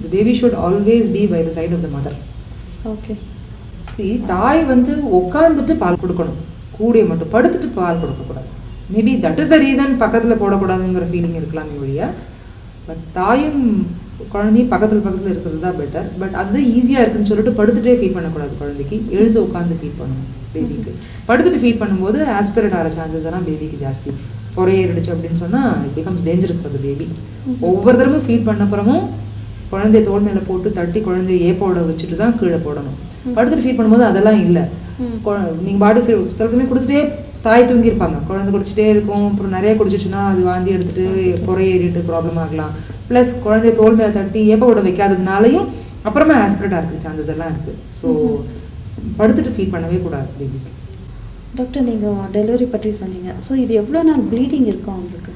the baby should always be by the side of the mother. Okay. தாய் வந்து உட்காந்துட்டு பால் கொடுக்கணும், கூடிய மட்டும் படுத்துட்டு பால் கொடுக்கக்கூடாது. Maybe that is the reason பக்கத்தில் போடக்கூடாதுங்கிற ஃபீலிங் இருக்கலாமே ஒழிய, பட் தாயும் குழந்தையும் பக்கத்தில் இருக்கிறது தான் பெட்டர். பட் அது ஈஸியாக இருக்குன்னு சொல்லிட்டு படுத்துகிட்டே ஃபீட் பண்ணக்கூடாது குழந்தைக்கு. எழுந்து உட்காந்து ஃபீட் பண்ணணும் பேபிக்கு. படுத்துட்டு ஃபீட் பண்ணும்போது ஆஸ்பிரேட் ஆகிற சான்சஸ் எல்லாம் பேபிக்கு ஜாஸ்தி. பொறையேறிடுச்சு அப்படின்னு சொன்னால் it becomes dangerous for the baby. ஒவ்வொரு தடவை ஃபீட் பண்ணப்புறமும் குழந்தைய தோல் மேலே போட்டு தட்டி குழந்தைய ஏப்போட வச்சுட்டு தான் கீழே போடணும். படுத்துட்டு ஃபீட் பண்ணும்போது அதெல்லாம் இல்லை. நீங்கள் பாடி சில சமயம் கொடுத்துட்டே தாய் தூங்கியிருப்பாங்க, குழந்தை குடிச்சிட்டே இருக்கும். அப்புறம் நிறைய குடிச்சிச்சுன்னா அது வாந்தி எடுத்துட்டு பொறையேறிட்டு ப்ராப்ளம் ஆகலாம். ப்ளஸ் குழந்தைய தோல் மேலே தட்டி ஏப்போட வைக்காததுனாலையும் அப்புறமா ஆஸ்பிரேட் ஆகிறதுக்கு சான்சஸ் எல்லாம் இருக்குது. ஸோ படுத்துட்டு ஃபீட் பண்ணவே கூடாது பேபிக்கு. டாக்டர், நீங்கள் டெலிவரி பற்றி சொன்னீங்க. ஸோ இது எவ்வளோ நாள் ப்ளீடிங் இருக்கும் அவங்களுக்கு?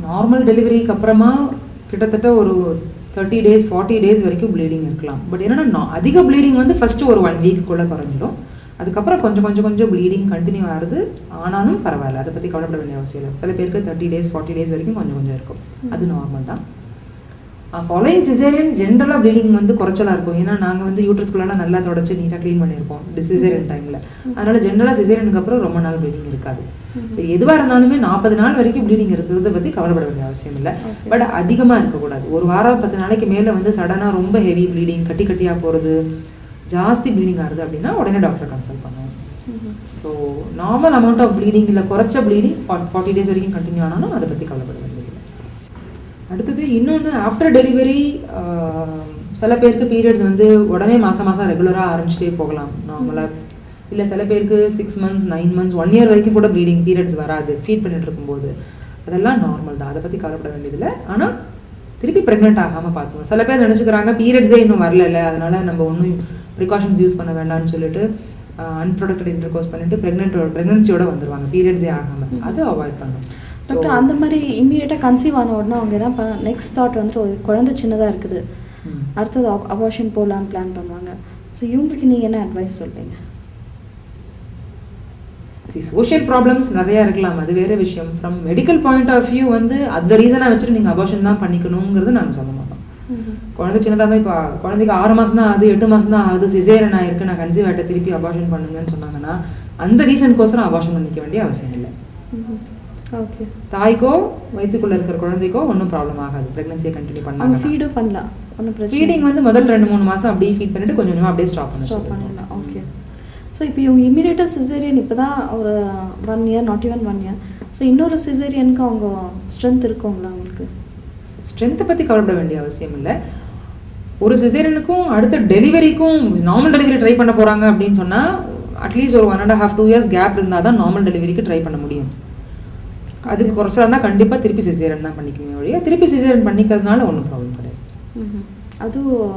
நார்மல் டெலிவரிக்கு அப்புறமா கிட்டத்தட்ட ஒரு 30 days 40 days வரைக்கும் ப்ளீடிங் இருக்கலாம். பட் என்னென்னா அதிக ப்ளீடிங் வந்து ஃபஸ்ட்டு ஒரு 1 weekக்குள்ளே குறைஞ்சிடும். அதுக்கப்புறம் கொஞ்சம் ப்ளீடிங் கண்டினியூ ஆகுது. ஆனாலும் பரவாயில்ல, அதை பற்றி கவலைப்பட வேண்டிய அவசியம் இல்லை. சில பேருக்கு 30 days 40 days வரைக்கும் கொஞ்சம் இருக்கும். அது நார்மல் தான். ஃபாலோயிங் சிசேரியன் ஜென்ரலாக ப்ளீடிங் வந்து குறைச்சலாக இருக்கும். ஏன்னா நாங்கள் வந்து யூட்ரஸ்குள்ளெல்லாம் நல்லா தொடச்சி நீட்டாக க்ளீன் பண்ணியிருப்போம் சிசேரியன் டைமில். அதனால் ஜென்ரலாக சிசேரியனுக்கு அப்புறம் ரொம்ப நாள் ப்ளீடிங் இருக்காது. எதுவாக இருந்தாலுமே 40 நாள் வரைக்கும் ப்ளீடிங் இருக்கிறத பற்றி கவலைப்பட வேண்டிய அவசியம் இல்லை. பட் அதிகமாக இருக்கக்கூடாது. ஒரு வாரம் 10 நாளைக்கு மேலே வந்து சடனாக ரொம்ப ஹெவி ப்ளீடிங் கட்டியாக போகிறது, ஜாஸ்தி ப்ளீடிங் ஆகுது அப்படின்னா உடனே டாக்டர் கன்சல்ட் பண்ணுவோம். So normal amount of bleeding இல்லை, குறைச்ச ப்ளீடிங் 40 days வரைக்கும் கண்டினியூ ஆனாலும் அதை பற்றி கவலைப்பட வேண்டியது. அடுத்தது இன்னொன்று, ஆஃப்டர் டெலிவரி சில பேருக்கு பீரியட்ஸ் வந்து உடனே மாதம் ரெகுலராக ஆரம்பிச்சிட்டே போகலாம் நார்மலாக. இல்லை சில பேருக்கு 6 months 9 months 1 year வரைக்கும் கூட ப்ளீடிங் பீரியட்ஸ் வராது ஃபீட் பண்ணிட்டு இருக்கும்போது. அதெல்லாம் நார்மல் தான், அதை பற்றி கவலைப்பட வேண்டியதில்லை. ஆனால் திருப்பி ப்ரெக்னென்ட் ஆகாமல் பார்த்துக்கணும். சில பேர் நினச்சிக்கிறாங்க பீரியட்ஸே இன்னும் வரல, அதனால் நம்ம ஒன்றும் ப்ரிகாஷன்ஸ் யூஸ் பண்ண வேண்டாம்னு சொல்லிட்டு அன்ப்ரொடக்டட் இன்டர்கோர்ஸ் பண்ணிட்டு ப்ரெக்னென்சியோட வந்துடுவாங்க பீரியட்ஸே ஆகாமல். அது அவாய்ட் பண்ணணும். டாக்டர், அந்த மாதிரி இம்மீடியட்டாக கன்சீவ் ஆன உடனே அவங்க என்ன நெக்ஸ்ட் தாட் வந்துட்டு ஒரு குழந்தை சின்னதாக இருக்குது, அடுத்தது அபார்ஷன் போகலான்னு பிளான் பண்ணுவாங்க. ஸோ இவங்களுக்கு நீங்கள் என்ன அட்வைஸ் சொல்கிறீங்க? சோஷியல் ப்ராப்ளம்ஸ் நிறையா இருக்கலாம், அது வேறு விஷயம். From medical point of view வந்து அந்த ரீசனாக வச்சுட்டு நீங்கள் அபார்ஷன் தான் பண்ணிக்கணுங்கிறது நாங்கள் சொல்ல மாட்டோம். குழந்தை சின்னதாக தான், இப்போ குழந்தைக்கு 6 மாதம் தான் ஆகுது 8 மாதம் தான் ஆகுது சிசேரியன் ஆயிருக்கு, நான் கன்சீவ் ஆகிட்ட திருப்பி அபார்ஷன் பண்ணுங்கன்னு சொன்னாங்கன்னா அந்த ரீசனுக்கோசரம் அபார்ஷன் பண்ணிக்க வேண்டிய அவசியம் இல்லை. ஓகே. தாய்க்கோ வயிற்றுக்குள்ளே இருக்கிற குழந்தைக்கோ ஒன்றும் ப்ராப்ளம் ஆகாது. ப்ரெக்னன்சியை கண்டினியூ பண்ணாங்க. ஃபீடும் பண்ணலாம், ஒன்றும் பிரச்சனை. ஃபீடிங் வந்து முதல் 2-3 மாதம் அப்படியே ஃபீட் பண்ணிட்டு கொஞ்சம் அப்படியே ஸ்டாப் பண்ணிடலாம். ஓகே. ஸோ இப்போ இவங்க இமீடியட்டாக சிசேரியன் இப்போ தான் ஒரு 1 year, not even 1 year. So இன்னொரு சிசேரியனுக்கு அவங்க ஸ்ட்ரென்த் இருக்குங்களா? அவங்களுக்கு ஸ்ட்ரென்த்தை பற்றி கவலைப்பட வேண்டிய அவசியம் இல்லை. ஒரு சிசேரியனுக்கும் அடுத்த டெலிவரிக்கும் நார்மல் டெலிவரி ட்ரை பண்ண போகிறாங்க அப்படின்னு சொன்னால் அட்லீஸ்ட் ஒரு 1.5-2 years கேப் இருந்தால் தான் நார்மல் டெலிவரிக்கு ட்ரை பண்ண முடியும். அதுக்கு குறைச்சா இருந்தால் கண்டிப்பாக திருப்பி சிசேரியன் தான் பண்ணிக்கணும் ஒழிய திருப்பி சிசேரியன் பண்ணிக்கிறதுனால ஒன்றும் ப்ராப்ளம் கிடையாது. அதுவும்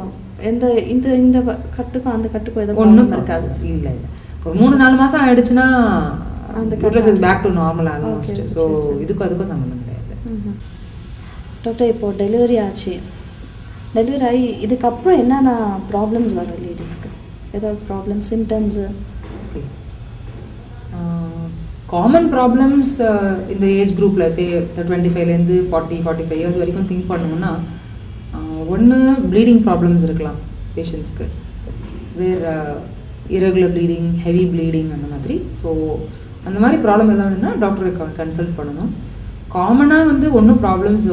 எந்த இந்த இந்த கட்டுக்கும் அந்த கட்டுக்கும் எதுவும் ஒன்றும் இருக்காது. இல்லை இல்லை, ஒரு 3-4 மாதம் ஆயிடுச்சுன்னா uterus is back to normal almost. So இதுக்கும் அதுக்கும் சம்மந்தம் கிடையாது. டாக்டர் இப்போது டெலிவரி ஆச்சு, டெலிவரி ஆகி இதுக்கப்புறம் என்னென்ன ப்ராப்ளம்ஸ் வரும் லேடிஸ்க்கு? ஏதாவது ப்ராப்ளம் சிம்டம்ஸு? காமன் ப்ராப்ளம்ஸ் இந்த ஏஜ் குரூப்பில் சே 25லேருந்து 40-45 இயர்ஸ் வரைக்கும் திங்க் பண்ணோம்னா, ஒன்று ப்ளீடிங் ப்ராப்ளம்ஸ் இருக்கலாம் பேஷண்ட்ஸ்க்கு, வேறு இரகுலர் ப்ளீடிங், ஹெவி ப்ளீடிங் அந்த மாதிரி. ஸோ அந்த மாதிரி ப்ராப்ளம் எதாவதுன்னா டாக்டரை கன்சல்ட் பண்ணணும். காமனாக வந்து ஒன்றும் ப்ராப்ளம்ஸ்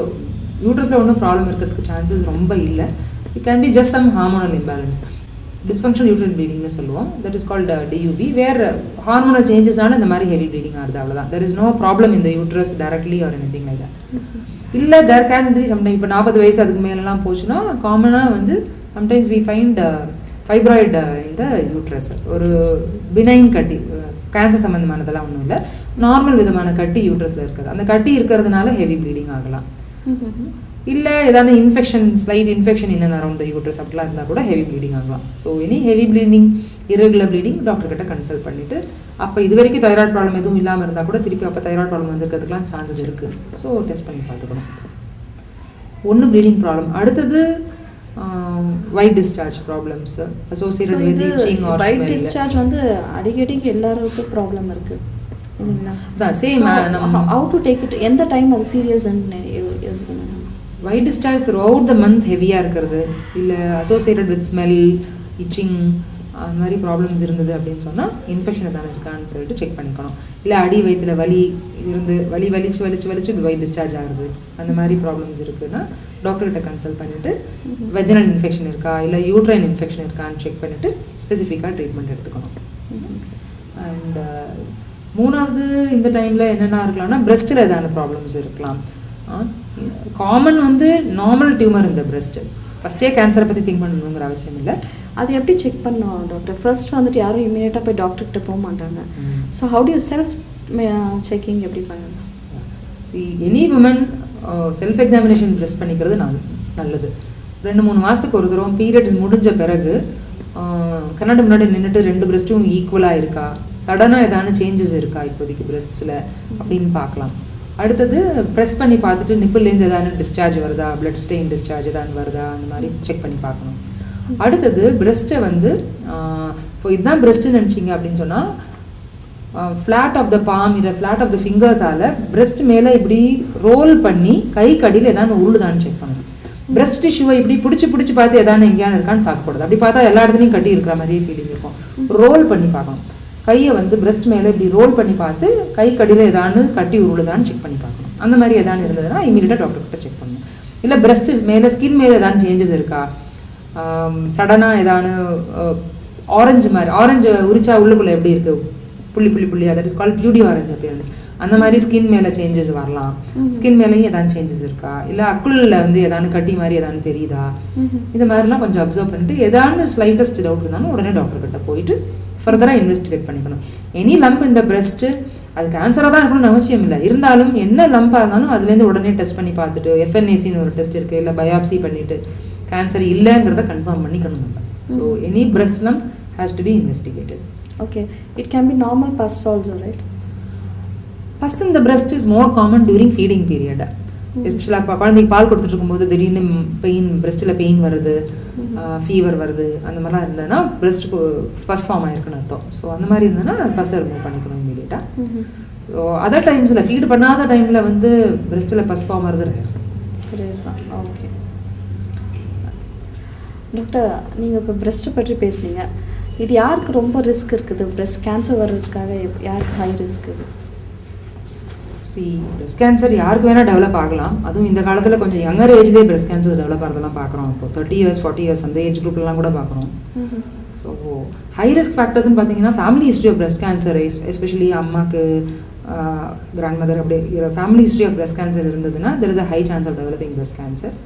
யூட்ரஸில் ஒன்றும் ப்ராப்ளம் இருக்கிறதுக்கு சான்சஸ் ரொம்ப இல்லை. It can be just some hormonal imbalance, dysfunction uterine ப்ளீடிங்னு சொல்லுவோம். That is called DUB. வேறு ஹார்மோனல் சேஞ்சஸ்னால இந்த மாதிரி ஹெவி ப்ளீடிங் ஆகுது, அவ்வளோதான். தெர் இஸ் நோ ப்ராப்ளம் இந்த uterus directly or anything like that. இல்லை தேர் கேன் பி சம்டைம் இப்போ 40 வயசு அதுக்கு மேலெலாம் போச்சுன்னா காமனாக வந்து சம்டைம்ஸ் வி ஃபைண்ட் ஃபைப்ராய்டு இந்த யூட்ரஸ், ஒரு பினைன் கட்டி, கேன்சர் சம்மந்தமானதெல்லாம் ஒன்றும் இல்லை, நார்மல் விதமான கட்டி யூட்ரஸில் இருக்குது. அந்த கட்டி இருக்கிறதுனால ஹெவி ப்ளீடிங் ஆகலாம். இல்லை ஏதாவது infection, slight infection in and around the uterus அப்படிலாம் இருந்தால் கூட ஹெவி ப்ளீடிங் ஆகலாம். So any heavy bleeding, irregular bleeding டாக்டர்கிட்ட கன்சல்ட் பண்ணிவிட்டு, அப்போ இது வரைக்கும் தைராய்டு ப்ராப்ளம் எதுவும் இல்லாமல் இருந்தால் கூட திருப்பி அப்போ தைராய்டு ப்ராப்ளம் வந்துருக்கிறதுக்குலாம் சான்சஸ் இருக்குது. ஸோ டெஸ்ட் பண்ணி பார்த்துக்கணும். ஒன்று ப்ளீடிங் ப்ராப்ளம். அடுத்தது white discharge problems associated with itching or smell. White discharge வந்து அடிக்கடிக்கு எல்லாருக்கும் ப்ராப்ளம் இருக்குது இல்லைங்களா? அதான் same. How to take it, எந்த டைம் அது சீரியஸ்ன்னு யோசிக்கணும்? White discharge throughout the month ஹெவியாக இருக்கிறது, இல்லை அசோசியேட்டட் வித் ஸ்மெல், இச்சிங் அந்த மாதிரி ப்ராப்ளம்ஸ் இருந்தது அப்படின்னு சொன்னால் இன்ஃபெக்ஷன் எதாவது இருக்கான்னு சொல்லிட்டு செக் பண்ணிக்கணும். இல்லை அடி வயிற்றுல வலி இருந்து வலிச்சு ஒயிட் டிஸ்சார்ஜ் ஆகுது, அந்த மாதிரி ப்ராப்ளம்ஸ் இருக்குதுன்னா டாக்டர்கிட்ட கன்சல்ட் பண்ணிவிட்டு வெஜினல் இன்ஃபெக்ஷன் இருக்கா இல்லை யூட்ரைன் இன்ஃபெக்ஷன் இருக்கான்னு செக் பண்ணிவிட்டு ஸ்பெசிஃபிக்காக ட்ரீட்மெண்ட் எடுத்துக்கணும். அண்ட் மூணாவது இந்த டைமில் என்னென்ன இருக்கலாம்னா பிரெஸ்ட்டில் ஏதாவது ப்ராப்ளம்ஸ் இருக்கலாம். காமன் வந்து நார்மல் டியூமர் இந்த பிரெஸ்ட்டு, ஃபஸ்ட்டே கேன்சரை பற்றி திங்க் பண்ணணுங்கிற அவசியம் இல்லை. அது எப்படி செக் பண்ணணும் டாக்டர்? ஃபர்ஸ்ட் வந்துட்டு யாரும் இமீடியட்டாக போய் டாக்டர்கிட்ட போக மாட்டாங்க. So how do you self checking எப்படி பண்ணுறது? See any woman self examination breast பண்ணிக்கிறது நல்லது. 2-3 மாதத்துக்கு ஒரு தடவை பீரியட்ஸ் முடிஞ்ச பிறகு கண்ணாடி முன்னாடி நின்றுட்டு 2 பிரெஸ்ட்டும் ஈக்குவலாக இருக்கா, சடனாக ஏதாவது சேஞ்சஸ் இருக்கா இப்போதைக்கு பிரெஸ்ட்ஸில் அப்படின்னு பார்க்கலாம். அடுத்தது ப்ரெஸ் பண்ணி பார்த்துட்டு நிப்பிள்லேருந்து ஏதாவது டிஸ்சார்ஜ் வருதா, பிளட் ஸ்டெயின் டிஸ்சார்ஜ் ஏதாவது வருதா, அந்த மாதிரி செக் பண்ணி பார்க்கணும். அடுத்தது பிரெஸ்ட்டை வந்து இப்போ இதுதான் பிரெஸ்ட்டுன்னு நினச்சிங்க அப்படின்னு சொன்னால் ஃப்ளாட் ஆஃப் த பாம் இல்லை ஃப்ளாட் ஆஃப் த ஃபிங்கர்ஸால் பிரெஸ்ட் மேலே இப்படி ரோல் பண்ணி கை கடியில் ஏதாவது உருளுதான்னு செக் பண்ணணும். பிரெஸ்ட் டிஷ்யூவை இப்படி பிடிச்சி பார்த்து எதாவது எங்கேயானு இருக்கான்னு பார்க்கக்கூடாது. அப்படி பார்த்தா எல்லா இடத்துலையும் கட்டி இருக்கிற மாதிரியே ஃபீலிங் இருக்கும். ரோல் பண்ணி பார்க்கணும். கையை வந்து பிரெஸ்ட் மேலே இப்படி ரோல் பண்ணி பார்த்து கை கடியில் ஏதாவது கட்டி உருளுதான்னு செக் பண்ணி பார்க்கணும். அந்த மாதிரி எதாவது இருந்ததுன்னா இமீடியட்டாக டாக்டர்கிட்ட செக் பண்ணணும். இல்லை பிரெஸ்ட் மேலே ஸ்கின் மேலே ஏதாவது சேஞ்சஸ் இருக்கா, சடனாக ஏதாவது ஆரஞ்சு உரிச்சா உள்ளுக்குள்ளே எப்படி இருக்குது புள்ளியாக, that is call beauty orange appearance, அந்த மாதிரி ஸ்கின் மேலே சேஞ்சஸ் வரலாம். ஸ்கின் மேலேயும் ஏதாவது சேஞ்சஸ் இருக்கா, இல்லை அக்குளில் வந்து ஏதாவது கட்டி மாதிரி ஏதாவது தெரியுதா, இந்த மாதிரிலாம் கொஞ்சம் அப்சர்வ் பண்ணிட்டு ஏதாவது ஸ்லைட்டஸ்ட் டவுட் இருந்தாலும் உடனே டாக்டர்கிட்ட போயிட்டு ஃபர்தராக இன்வெஸ்டிகேட் பண்ணிக்கணும். எனி லம்ப் இந்த பிரெஸ்ட்டு அது கேன்சராக தான் இருக்கணும்னு அவசியம் இல்லை. இருந்தாலும் என்ன லம்பாக இருந்தாலும் அதுலேருந்து உடனே டெஸ்ட் பண்ணி பார்த்துட்டு FNACன்னு ஒரு டெஸ்ட் இருக்குது, இல்லை பயாப்சி பண்ணிவிட்டு கேன்சர் இல்லைங்கிறத கன்ஃபார்ம் பண்ணிக்கணும் நம்ம. So any breast lump has to B investigated. Okay, it can be normal pus also, right? Pus in the breast is more common during feeding period. Especially அப்போ குழந்தைக்கு பால் கொடுத்துட்டு இருக்கும்போது திடீர்னு பெயின், பிரெஸ்ட்டில் பெயின் வருது, fever வருது, அந்த மாதிரிலாம் இருந்ததுன்னா பிரெஸ்ட்டுக்கு பஸ் ஃபார்ம் ஆகிருக்குன்னு அர்த்தம். ஸோ அந்த மாதிரி இருந்ததுன்னா பஸ்ஸை ரிமூவ் பண்ணிக்கணும் இமீடியட்டாக. ஸோ அதர் டைம்ஸில் ஃபீடு பண்ணாத டைமில் வந்து பிரெஸ்ட்டில் பஸ் ஃபார்ம் ஆகிறது ரேர் தான். ஓகே டாக்டர், நீங்கள் இப்போ பிரெஸ்ட்டை பற்றி பேசுனீங்க. இது யாருக்கு ரொம்ப ரிஸ்க் இருக்குது? பிரெஸ்ட் கேன்சர் வர்றதுக்காக யாருக்கு ஹை ரிஸ்க் இது? பிரெஸ்ட் கேன்சர் யாருக்கு வேணால் டெவலப் ஆகலாம். அதுவும் இந்த காலத்தில் கொஞ்சம் யங்கர் ஏஜ்லேயே பிரெஸ்ட் கேன்சர் டெவலப் ஆகிறதெல்லாம் பார்க்குறோம். இப்போ 30 years 40 years அந்த ஏஜ் குரூப்லாம் கூட பார்க்குறோம். ஸோ ஹை ரிஸ்க் ஃபேக்டர்ஸ்ன்னு பார்த்தீங்கன்னா family history of breast cancer, especially அம்மாக்கு கிராண்ட் மதர் அப்படி family history of breast cancer இருந்ததுன்னா there is a high chance of developing breast cancer.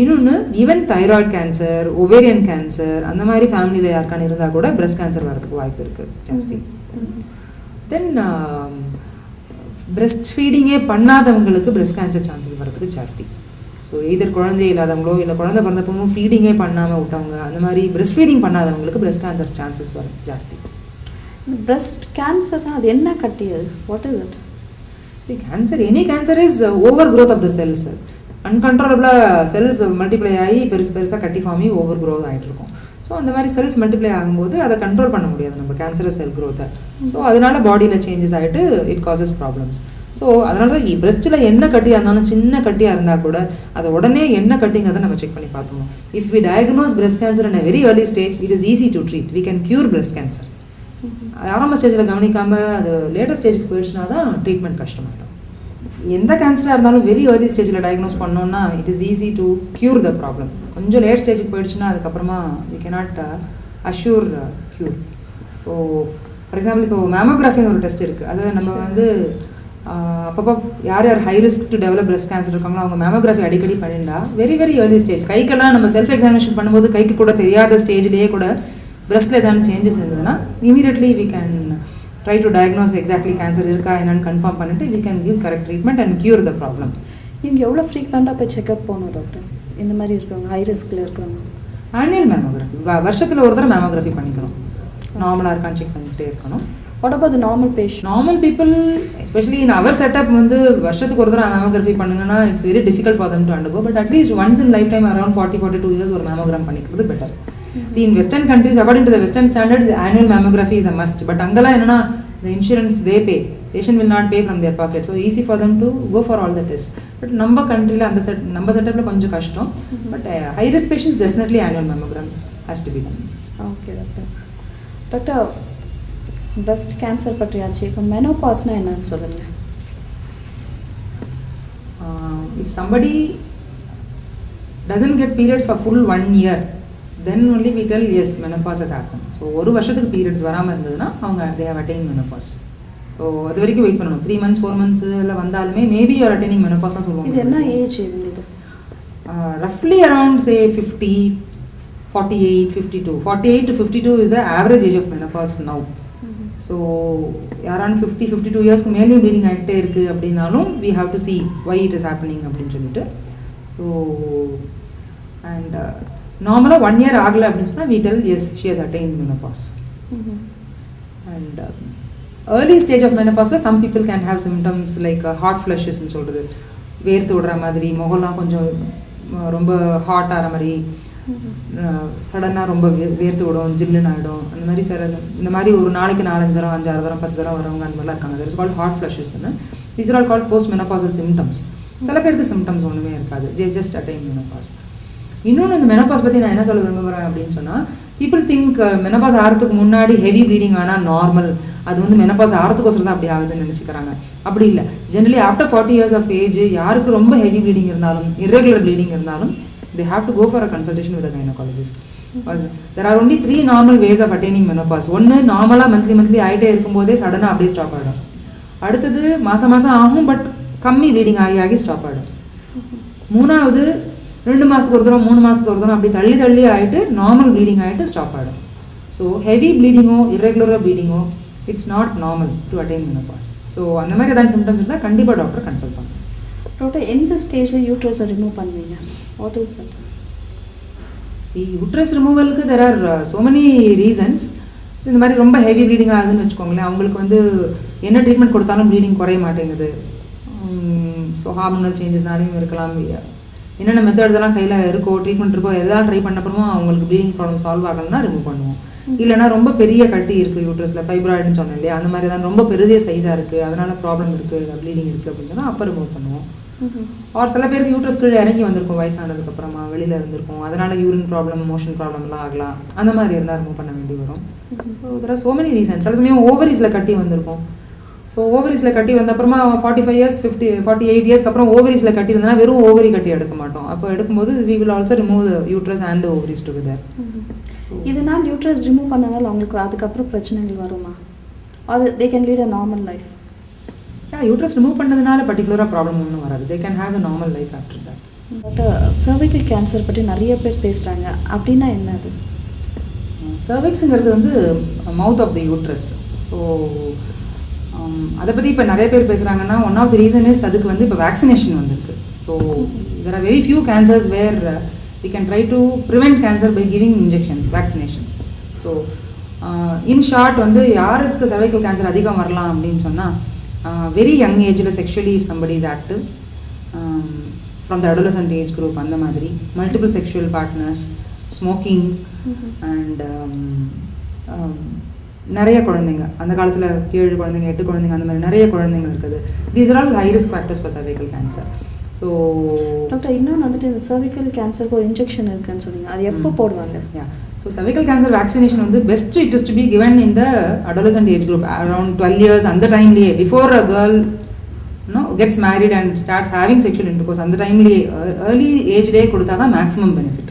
இன்னொன்று even thyroid cancer, ovarian cancer அந்த மாதிரி ஃபேமிலியில் யாருக்கான இருந்தால் கூட பிரெஸ்ட் கேன்சர் வரதுக்கு வாய்ப்பு இருக்குது ஜாஸ்தி. தென் பிரெஸ்ட் ஃபீடிங்கே பண்ணாதவங்களுக்கு பிரெஸ்ட் கேன்சர் சான்சஸ் வரதுக்கு ஜாஸ்தி. ஸோ இதர் குழந்தை இல்லாதவங்களோ இல்லை குழந்தை பிறந்தப்பவும் ஃபீடிங்கே பண்ணாமல் விட்டவங்க, அந்த மாதிரி பிரெஸ்ட் ஃபீடிங் பண்ணாதவங்களுக்கு பிரெஸ்ட் கேன்சர் சான்சஸ் வர ஜாஸ்தி. பிரஸ்ட் கேன்சர்னா அது என்ன கட்டி அது? What is it? See, cancer, any cancer is overgrowth of the cells. அன்கண்ட்ரோலபிளாக செல்ஸ் மல்டிப்ளை ஆகி பெருசாக கட்டி ஃபார்மி ஓவர் க்ரோத் ஆகிட்டு இருக்கும். ஸோ அந்த மாதிரி செல்ஸ் மல்டிப்ளை ஆகும்போது அதை கண்ட்ரோல் பண்ண முடியாது நம்ம கேன்சரஸ் செல் க்ரோத்தை. ஸோ அதனால பாடியில் சேஞ்சஸ் ஆகிட்டு இட் காசஸ் ப்ராப்ளம்ஸ். ஸோ அதனால தான் பிரெஸ்ட்டில் என்ன கட்டியாக இருந்தாலும் சின்ன கட்டியாக இருந்தால் கூட அதை உடனே என்ன கட்டிங்கிறத நம்ம செக் பண்ணி பார்த்துக்கணும். If we diagnose breast cancer in a very early stage, it is easy to treat. We can cure breast cancer. ஆரம்ப ஸ்டேஜில் கவனிக்காமல் அது லேட்டஸ்ட் ஸ்டேஜுக்கு போயிடுச்சுனா தான் ட்ரீட்மெண்ட் கஷ்டமாயிடும். எந்த கேன்சராக இருந்தாலும் வெரி ஏர்லி ஸ்டேஜில் டயக்னோஸ் பண்ணோன்னா it is easy to cure the problem. கொஞ்சம் லேட் ஸ்டேஜுக்கு போயிடுச்சுன்னா அதுக்கப்புறமா we cannot assure cure. So for example இப்போ மேமோகிராஃபின்னு ஒரு டெஸ்ட் இருக்குது. அது நம்ம வந்து அப்பப்போ யார் high risk to develop breast cancer இருக்காங்களோ அவங்க மேமோகிராஃபி அடிக்கடி பண்ணிண்டா வெரி ஏர்லி ஸ்டேஜ் கைக்கெல்லாம் நம்ம செல்ஃப் எக்ஸாமினேஷன் பண்ணும்போது கைக்கு கூட தெரியாத ஸ்டேஜ்லேயே கூட பிரெஸ்ட்டில் ஏதாவது சேஞ்சஸ் இருந்ததுன்னா immediately we can try to diagnose exactly cancer இருக்கா என்னன்னு கன்ஃபார்ம் பண்ணிட்டு we can give correct treatment and cure the problem. நீங்கள் எவ்வளோ ஃப்ரீக்வெண்ட்டாக போய் செக்அப் போகணும் டாக்டர் இந்த மாதிரி இருக்கிறவங்க, ஹை ரிஸ்கில் இருக்கிறவங்க? ஆனுவல் மேமோகிராஃபி வருஷத்தில் ஒரு தடவை மேமோகிராஃபி பண்ணிக்கணும். நார்மலாக இருக்கான்னு செக் பண்ணிக்கிட்டே இருக்கணும். What about the normal patient? Normal people especially in our setup வந்து வருஷத்துக்கு ஒரு தடவை மேமோகிராஃபி பண்ணுங்கன்னா it's very difficult for them to undergo. But at least once in lifetime around 40-42 years ஒரு மேமோகிராம் பண்ணிக்கிறது better. See, in Western countries, according to the Western standards, the annual mammography is a must. But Angala, the insurance they pay. Patient will not pay from their pocket. So easy for them to go for all the tests. But number country la and the number setup la konja kashtam. But high risk patients definitely annual mammogram has to be done. Okay, doctor. Doctor, breast cancer பற்றியாச்சு. இப்போ menopause-னா என்னன்னு சொல்லுங்க. If somebody doesn't get periods for full 1 year, then only we tell yes, menopause has happened. So ஒரு வருஷத்துக்கு periods வராமல் இருந்ததுன்னா அவங்க they have attained menopause. So அது வரைக்கும் வெயிட் பண்ணணும். 3 months 4 months வந்தாலுமே மேபி யூஆர் அட்டெய்னிங் மெனோபாஸ்னு சொல்லுவாங்க. இது என்ன ஏஜ் இது? ரஃப்லி around say 50, 48, 52. 48 to 52 is the average age of menopause now. So யாரான 50-52 இயர்ஸ்க்கு மேலேயும் ப்ளீடிங் ஆகிட்டே இருக்குது அப்படின்னாலும் we have to see why it is happening அப்படின்னு சொல்லிட்டு. ஸோ அண்ட் நார்மலாக 1 year ஆகலை அப்படின்னு சொன்னால் we tell yes, she has attained menopause. And early stage of menopause some people can have symptoms like hot flushes ன்னு சொல்கிறது, வேர்த்து விடுற மாதிரி, முகம்லாம் கொஞ்சம் ரொம்ப ஹாட் ஆகிற மாதிரி, சடனாக ரொம்ப வேர்த்து விடும், ஜில்லுன்னு ஆகிடும், அந்த மாதிரி இந்த மாதிரி ஒரு நாளைக்கு 4-5 தடவை 5-6 தடவை 10 தடவை வரவங்க அந்த மாதிரிலாம் இருக்காங்க. தட் இஸ் கால்ட் ஹாட் ஃப்ளஷஸ்ன்னு. These are all called post menopausal symptoms. சில பேருக்கு சிம்டம்ஸ் ஒன்றுமே இருக்காது, ஜஸ்ட் அட்டைன் மெனோபாஸ். இன்னொன்று இந்த மெனோபாஸ் பற்றி நான் என்ன சொல்ல விரும்புகிறேன் அப்படின்னு சொன்னால், பீப்புள் திங்க் மெனோபாஸ் ஆகிறதுக்கு முன்னாடி ஹெவி ப்ளீடிங் ஆனால் நார்மல், அது வந்து மெனோபாஸ் ஆகிறதுக்கோசரம் தான் அப்படி ஆகுதுன்னு நினச்சிக்கிறாங்க. அப்படி இல்லை. Generally after 40 years of age யாருக்கு ரொம்ப ஹெவி ப்ளீடிங் இருந்தாலும் irregular ப்ளீடிங் இருந்தாலும் they have to go for a consultation with a gynecologist. There are only 3 normal ways of attaining menopause. ஒன்று நார்மலாக மந்த்லி ஆகிட்டே இருக்கும்போதே சடனாக அப்படியே ஸ்டாப் ஆகிடும். அடுத்தது மாதம் ஆகும் பட் கம்மி ப்ளீடிங் ஆகி ஸ்டாப் ஆகிடும். மூணாவது 2 மாதத்துக்கு ஒரு தரம் 3 மாதத்துக்கு ஒரு தரம் அப்படி தள்ளி ஆகிட்டு நார்மல் ப்ளீடிங் ஆகிட்டு ஸ்டாப் ஆகிடும். ஸோ ஹெவி ப்ளீடிங்கோ irregular ப்ளீடிங்கோ it's not normal to attain menopause. So அந்த மாதிரி ஏதாவது சிம்டம்ஸ் இருந்தால் கண்டிப்பாக டாக்டர் கன்சல்ட் பண்ணுங்க. டாக்டர், எந்த ஸ்டேஜில் யூட்ரஸை ரிமூவ் பண்ணுவீங்க? What is that? See, uterus ரிமூவலுக்கு there are so many reasons. இந்த மாதிரி ரொம்ப ஹெவி ப்ளீடிங் ஆகுதுன்னு வச்சுக்கோங்களேன், அவங்களுக்கு வந்து என்ன ட்ரீட்மெண்ட் கொடுத்தாலும் ப்ளீடிங் குறைய மாட்டேங்குது. ஸோ ஹார்மோனல் சேஞ்சஸ்னாலையும் இருக்கலாம். என்னென்ன மெத்தட்ஸ் எல்லாம் கையில் இருக்கோ, ட்ரீட்மெண்ட் இருக்கோ, எதாவது ட்ரை பண்ணப்பறமா அவங்களுக்கு ப்ளீடிங் ப்ராப்ளம் சால்வ் ஆகலைன்னா ரிமூவ் பண்ணுவோம். இல்லைனா ரொம்ப பெரிய கட்டி இருக்குது யூட்ரஸில், ஃபைப்ராய்டுன்னு சொன்னேன் இல்லையா, அந்த மாதிரி தான் ரொம்ப பெரிய சைஸாக இருக்குது, அதனால் ப்ராப்ளம் இருக்குது, ப்ளீடிங் இருக்குது அப்படின்னு சொன்னால் அப்போ ரிமூவ் பண்ணுவோம். ஆர் சில பேருக்கு யூட்ரஸ் கீழே இறங்கி வந்திருக்கும், வயசானதுக்கப்புறமா வெளியில் இருந்திருக்கும், அதனால் யூரின் ப்ராப்ளம், மோஷன் ப்ராப்ளம்லாம் ஆகலாம். அந்த மாதிரி இருந்தால் ரிமூவ் பண்ண வேண்டி வரும். So there are so many reasons. சில சமயம் ஓவரிஸில் கட்டி வந்திருக்கும். ஸோ ஓவரிஸில் கட்டி வந்தப்புறமா 45 years 48 இயர்ஸ்க்கு அப்புறம் ஓவரிஸில் கட்டி இருந்ததுன்னா வெறும் ஓவரி கட்டி எடுக்க மாட்டோம். அப்போ எடுக்கும்போது we will also remove the uterus and the ovaries together. இதனால் யூட்ரஸ் ரிமூவ் பண்ணனால அவங்களுக்கு அதுக்கப்புறம் பிரச்சனைகள் வருமா? Are they can lead a normal life? Uterus remove பண்ணதுனால பர்டிகுலராக ப்ராப்ளம் ஒன்றும் வராது. They can have a normal life after that. Doctor, cervical cancer பற்றி நிறைய பேர் பேசுகிறாங்க, அப்படின்னா என்ன அது? சர்விக்ஸுங்கிறது வந்து mouth of the uterus. So அதை பற்றி இப்போ நிறைய பேர் பேசுகிறாங்கன்னா one of the reason is அதுக்கு வந்து இப்போ வேக்சினேஷன் வந்திருக்கு. So there are very few cancers where we can try to prevent cancer by giving injections, vaccination. So in short வந்து யாருக்கு cervical கேன்சர் அதிகம் வரலாம் அப்படின்னு சொன்னால் வெரி யங் ஏஜில் sexually if somebody is active from the adolescent age group, அந்த மாதிரி multiple sexual partners, smoking and நிறைய குழந்தைங்க, அந்த காலத்தில் 7 குழந்தைங்க 8 குழந்தைங்க அந்த மாதிரி நிறைய குழந்தைங்க இருக்குது. These are all high risk factors for cervical cancer. So doctor இன்னொன்று வந்துட்டு இந்த cervical கேன்சருக்கு ஒரு இன்ஜெக்ஷன் இருக்குன்னு சொன்னீங்க, அது எப்போ போடுவாங்க? So cervical cancer vaccination வந்து best it is to be given in the adolescent age group around 12 years அந்த டைம்லயே, before a girl gets married and starts having sexual intercourse அந்த டைம்லயே early age லயே கொடுத்தா தான் maximum benefit.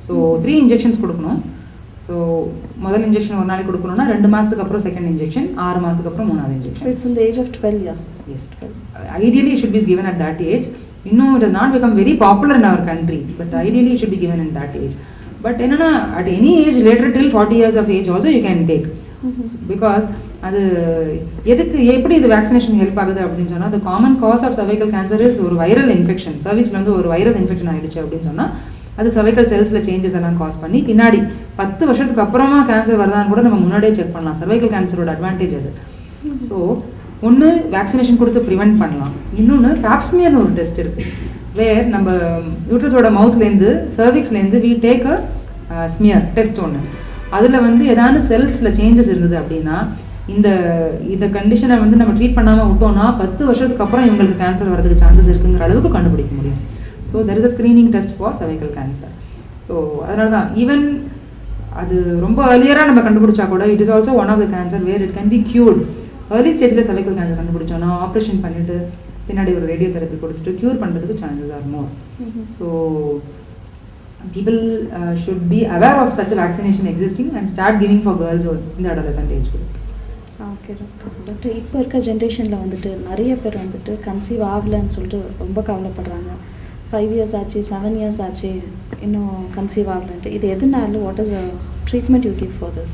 So 3 injections கொடுக்கணும். So முதல் injection ஒரு நாளைக்கு கொடுக்கணும்னா 2 மாதத்துக்கு அப்புறம் செகண்ட் இன்ஜெக்ஷன், 6 மாதத்துக்கு அப்புறம் 3வது injection. It's in the age of 12 year. Yes, 12. Ideally it should be given at that age. It has not become very popular in our country, but ideally it should be given in that age. But என்னன்னா at any age later till 40 years of age also you can take. Because அது எதுக்கு எப்படி இது vaccination help ஆகுது அப்படின்னு சொன்னால், the common cause of cervical cancer is ஒரு viral infection. சர்விக்ஸில் வந்து ஒரு வைரஸ் இன்ஃபெக்ஷன் ஆகிடுச்சு அப்படின்னு சொன்னால் அது cervical செல்ஸில் சேஞ்சஸ் எல்லாம் காஸ் பண்ணி பின்னாடி 10 வருஷத்துக்கு அப்புறமா கேன்சர் வருதான்னு கூட நம்ம முன்னாடியே செக் பண்ணலாம். cervical கேன்சரோட அட்வான்டேஜ் அது. ஸோ ஒன்று வேக்சினேஷன் கொடுத்து ப்ரிவெண்ட் பண்ணலாம், இன்னொன்று பாப்ஸ்மியர்னு ஒரு டெஸ்ட் இருக்குது, வேர் நம்ம யூட்ரஸோட மவுத்லேருந்து சர்விக்ஸ்லேருந்து we take a smear test ஒன்று. அதில் வந்து ஏதாவது செல்ஸில் சேஞ்சஸ் இருந்தது அப்படின்னா இந்த கண்டிஷனை வந்து நம்ம ட்ரீட் பண்ணாமல் விட்டோம்னா 10 வருஷத்துக்கு அப்புறம் இவங்களுக்கு கேன்சர் வரதுக்கு சான்சஸ் இருக்குங்கிற அளவுக்கு கண்டுபிடிக்க முடியும். So there is a screening test for cervical cancer. So அதனால தான் ஈவன் அது ரொம்ப ஏர்லியராக நம்ம கண்டுபிடிச்சா கூட it is also one of the cancer where it can be cured. Early ஸ்டேஜில் cervical கேன்சர் கண்டுபிடிச்சோன்னா ஆப்ரேஷன் பண்ணிவிட்டு பின்னாடி ஒரு ரேடியோ தெரப்பி கொடுத்துட்டு க்யூர் பண்ணுறதுக்கு chances are more. So people should be aware of such a vaccination existing and start giving for girls in the adolescent age group. Okay doctor, இப்போ இருக்க ஜென்ரேஷனில் வந்துட்டு நிறைய பேர் வந்துட்டு கன்சீவ் ஆகலைன்னு சொல்லிட்டு ரொம்ப கவலைப்படுறாங்க. 5 years ஆச்சு, 7 years ஆச்சு, இன்னும் கன்சீவ் ஆகலன்ட்டு. இது எதுனால? What is a treatment you give for this?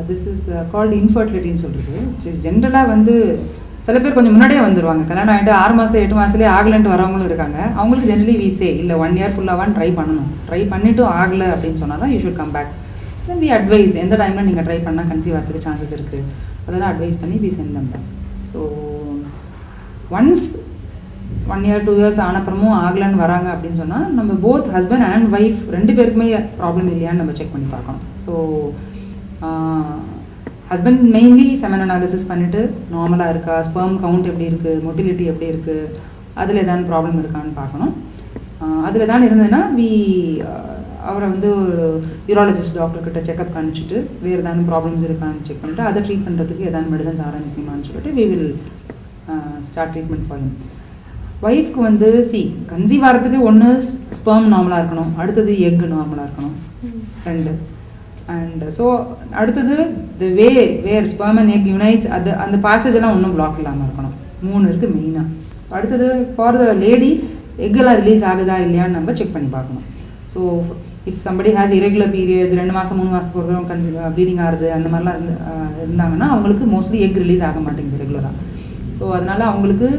This is called இன்ஃபர்டிலிட்டின்னு சொல்கிறது. ஜென்ரலாக வந்து சில பேர் கொஞ்சம் முன்னாடியே வந்துடுவாங்க, கல்யாணம் ஆகிட்டு 6 மாதம் 8 மாதத்துலேயே ஆகலன்ட்டு வரவங்களும் இருக்காங்க. அவங்களுக்கு ஜென்ரலி வீசே இல்லை 1 year ஃபுல்லாக ட்ரை பண்ணணும், ட்ரை பண்ணிவிட்டு ஆகலை அப்படின்னு சொன்னால் தான் you should come back. Then we advise எந்த டைமில் நீங்கள் ட்ரை பண்ணால் கன்சீவ் ஆகிறதுக்கு சான்சஸ் இருக்குது அதெல்லாம் அட்வைஸ் பண்ணி we send them back. So once 1 year 2 years ஆனப்புறமும் ஆகலன்னு வராங்க அப்படின்னு சொன்னால் நம்ம போத் ஹஸ்பண்ட் அண்ட் ஒய்ஃப் 2 பேருக்குமே ப்ராப்ளம் இல்லையான்னு நம்ம செக் பண்ணி பார்க்கணும். So husband mainly semen analysis பண்ணிவிட்டு நார்மலாக இருக்கா, ஸ்பெர்ம் கவுண்ட் எப்படி இருக்குது, மொட்டிலிட்டி எப்படி இருக்குது, அதில் ஏதாவது ப்ராப்ளம் இருக்கான்னு பார்க்கணும். அதில் ஏதாவது இருந்ததுன்னா அவரை வந்து ஒரு யூராலஜிஸ்ட் டாக்டர்கிட்ட செக்அப் காமிச்சிட்டு வேறு ஏதாவது ப்ராப்ளம்ஸ் இருக்கான்னு செக் பண்ணிட்டு அதை ட்ரீட் பண்ணுறதுக்கு ஏதாவது மெடிசன்ஸ் ஆரம்பிக்கணுமான்னு சொல்லிட்டு we will start treatment for him. ஒய்ஃப்க்கு வந்து கன்சீவ் ஆகிறதுக்கு ஒன்று ஸ்பெர்ம் நார்மலாக இருக்கணும், அடுத்தது எக் நார்மலாக இருக்கணும் 2. அண்ட் ஸோ அடுத்தது த வேர் ஸ்பெர்ம் அண்ட் எக் யுனைட்ஸ் அந்த பாசேஜ் எல்லாம் ஒன்றும் பிளாக் இல்லாமல் இருக்கணும். 3 இருக்குது மெயினாக. ஸோ அடுத்தது ஃபார் த லேடி எக்கெல்லாம் ரிலீஸ் ஆகுதா இல்லையான்னு நம்ம செக் பண்ணி பார்க்கணும். So if somebody has irregular periods 2 மாதம் 3 மாதத்துக்கு ஒரு தடவை ப்ளீடிங் ஆகுது அந்த மாதிரிலாம் இருந்தாங்கன்னா அவங்களுக்கு மோஸ்ட்லி எக் ரிலீஸ் ஆக மாட்டேங்குது ரெகுலராக. ஸோ அதனால் அவங்களுக்கு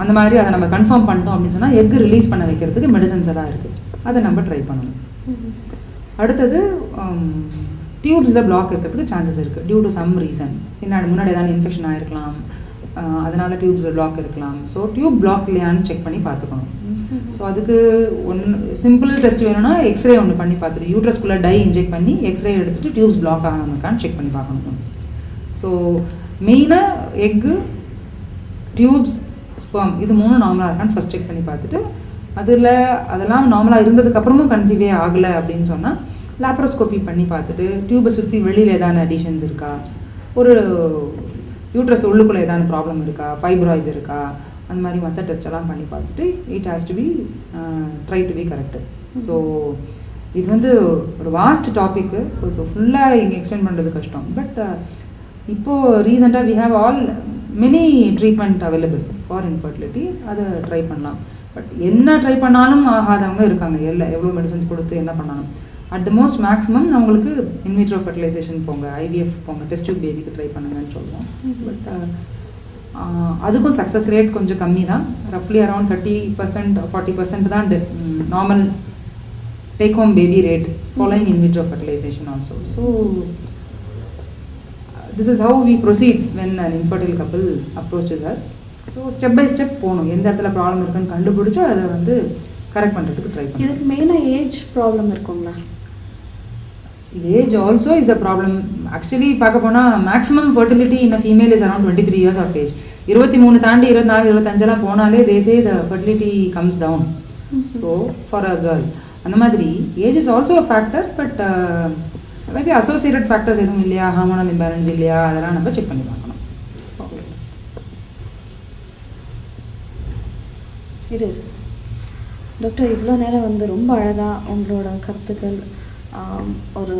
அந்த மாதிரி அதை நம்ம கன்ஃபார்ம் பண்ணிட்டோம் அப்படின்னு சொன்னால் எக் ரிலீஸ் பண்ண வைக்கிறதுக்கு மெடிசன்ஸ் எல்லாம் இருக்குது, அதை நம்ம ட்ரை பண்ணணும். அடுத்தது டியூப்ஸில் பிளாக் இருக்கிறதுக்கு சான்சஸ் இருக்குது டியூ டு சம் ரீசன். முன்னாடி ஏதாவது இன்ஃபெக்ஷன் ஆகிருக்கலாம், அதனால் டியூப்ஸில் பிளாக் இருக்கலாம். ஸோ டியூப் பிளாக் இல்லையான்னு செக் பண்ணி பார்த்துக்கணும். ஸோ அதுக்கு சிம்பிள் டெஸ்ட் வேணும்னா எக்ஸ்ரே ஒன்று பண்ணி பார்த்துட்டு யூட்ரஸ்குள்ளே டை இன்ஜெக்ட் பண்ணி எக்ஸ்ரே எடுத்துகிட்டு டியூப்ஸ் பிளாக் ஆகாமக்கான்னு செக் பண்ணி பார்க்கணும். ஸோ மெயினாக எக்கு, டியூப்ஸ், ஸ்பெர்ம் இது 3 நார்மலாக இருக்கான்னு ஃபஸ்ட் செக் பண்ணி பார்த்துட்டு அதெல்லாம் நார்மலாக இருந்ததுக்கப்புறமும் கன்சீவே ஆகலை அப்படின்னு சொன்னால் லேப்ரோஸ்கோபி பண்ணி பார்த்துட்டு டியூபை சுற்றி வெளியில் ஏதாவது அடிஷன்ஸ் இருக்கா, ஒரு யூட்ரஸ் உள்ளுக்குள்ளே ஏதாவது ப்ராப்ளம் இருக்கா, ஃபைப்ராய்ட்ஸ் இருக்கா, அந்த மாதிரி மற்ற டெஸ்ட்டெல்லாம் பண்ணி பார்த்துட்டு it has to be try to be correct. So இது வந்து ஒரு வாஸ்ட் டாப்பிக்கு. ஸோ ஃபுல்லாக இங்கே எக்ஸ்பிளைன் பண்ணுறது கஷ்டம். பட் இப்போது ரீசெண்டாக we have all many treatment available for infertility, அதை ட்ரை பண்ணலாம். பட் என்ன ட்ரை பண்ணாலும் ஆகாதவங்க இருக்காங்க, எவ்வளோ மெடிசன்ஸ் கொடுத்து என்ன பண்ணாலும். அட் த மோஸ்ட் மேக்ஸிமம் அவங்களுக்கு இன்விட்ரோ ஃபெர்டிலைசேஷன் போங்க, ஐவிஎஃப் போங்க, டெஸ்ட் டியூப் பேபிக்கு ட்ரை பண்ணுங்கன்னு சொல்லுவோம். பட் அதுக்கும் சக்ஸஸ் ரேட் கொஞ்சம் கம்மி தான். ரஃப்லி அரௌண்ட் 30% 40% தான் normal take home baby rate following in vitro fertilization also. So this is how we proceed when an infertile couple approaches us. So step by step போகணும், எந்த இடத்துல ப்ராப்ளம் இருக்குன்னு கண்டுபிடிச்சா அதை வந்து கரெக்ட் பண்ணுறதுக்கு ட்ரை பண்ணுவோம். இதுக்கு மெயினாக ஏஜ் ப்ராப்ளம் இருக்குங்களா? Age also is a problem. Actually பார்க்க போனால் maximum fertility in a female is around 23 years of age. 23 தாண்டி 24, 25 போனாலே they say the fertility comes down. So for a girl அந்த மாதிரி age is also a factor. But maybe associated factors எதுவும் இல்லையா, hormonal imbalance இல்லையா, அதெல்லாம் நம்ம check பண்ணி பார்க்கணும். இது டாக்டர் இவ்வளோ நேரம் வந்து ரொம்ப அழகாக உங்களோட கருத்துக்கள் ஒரு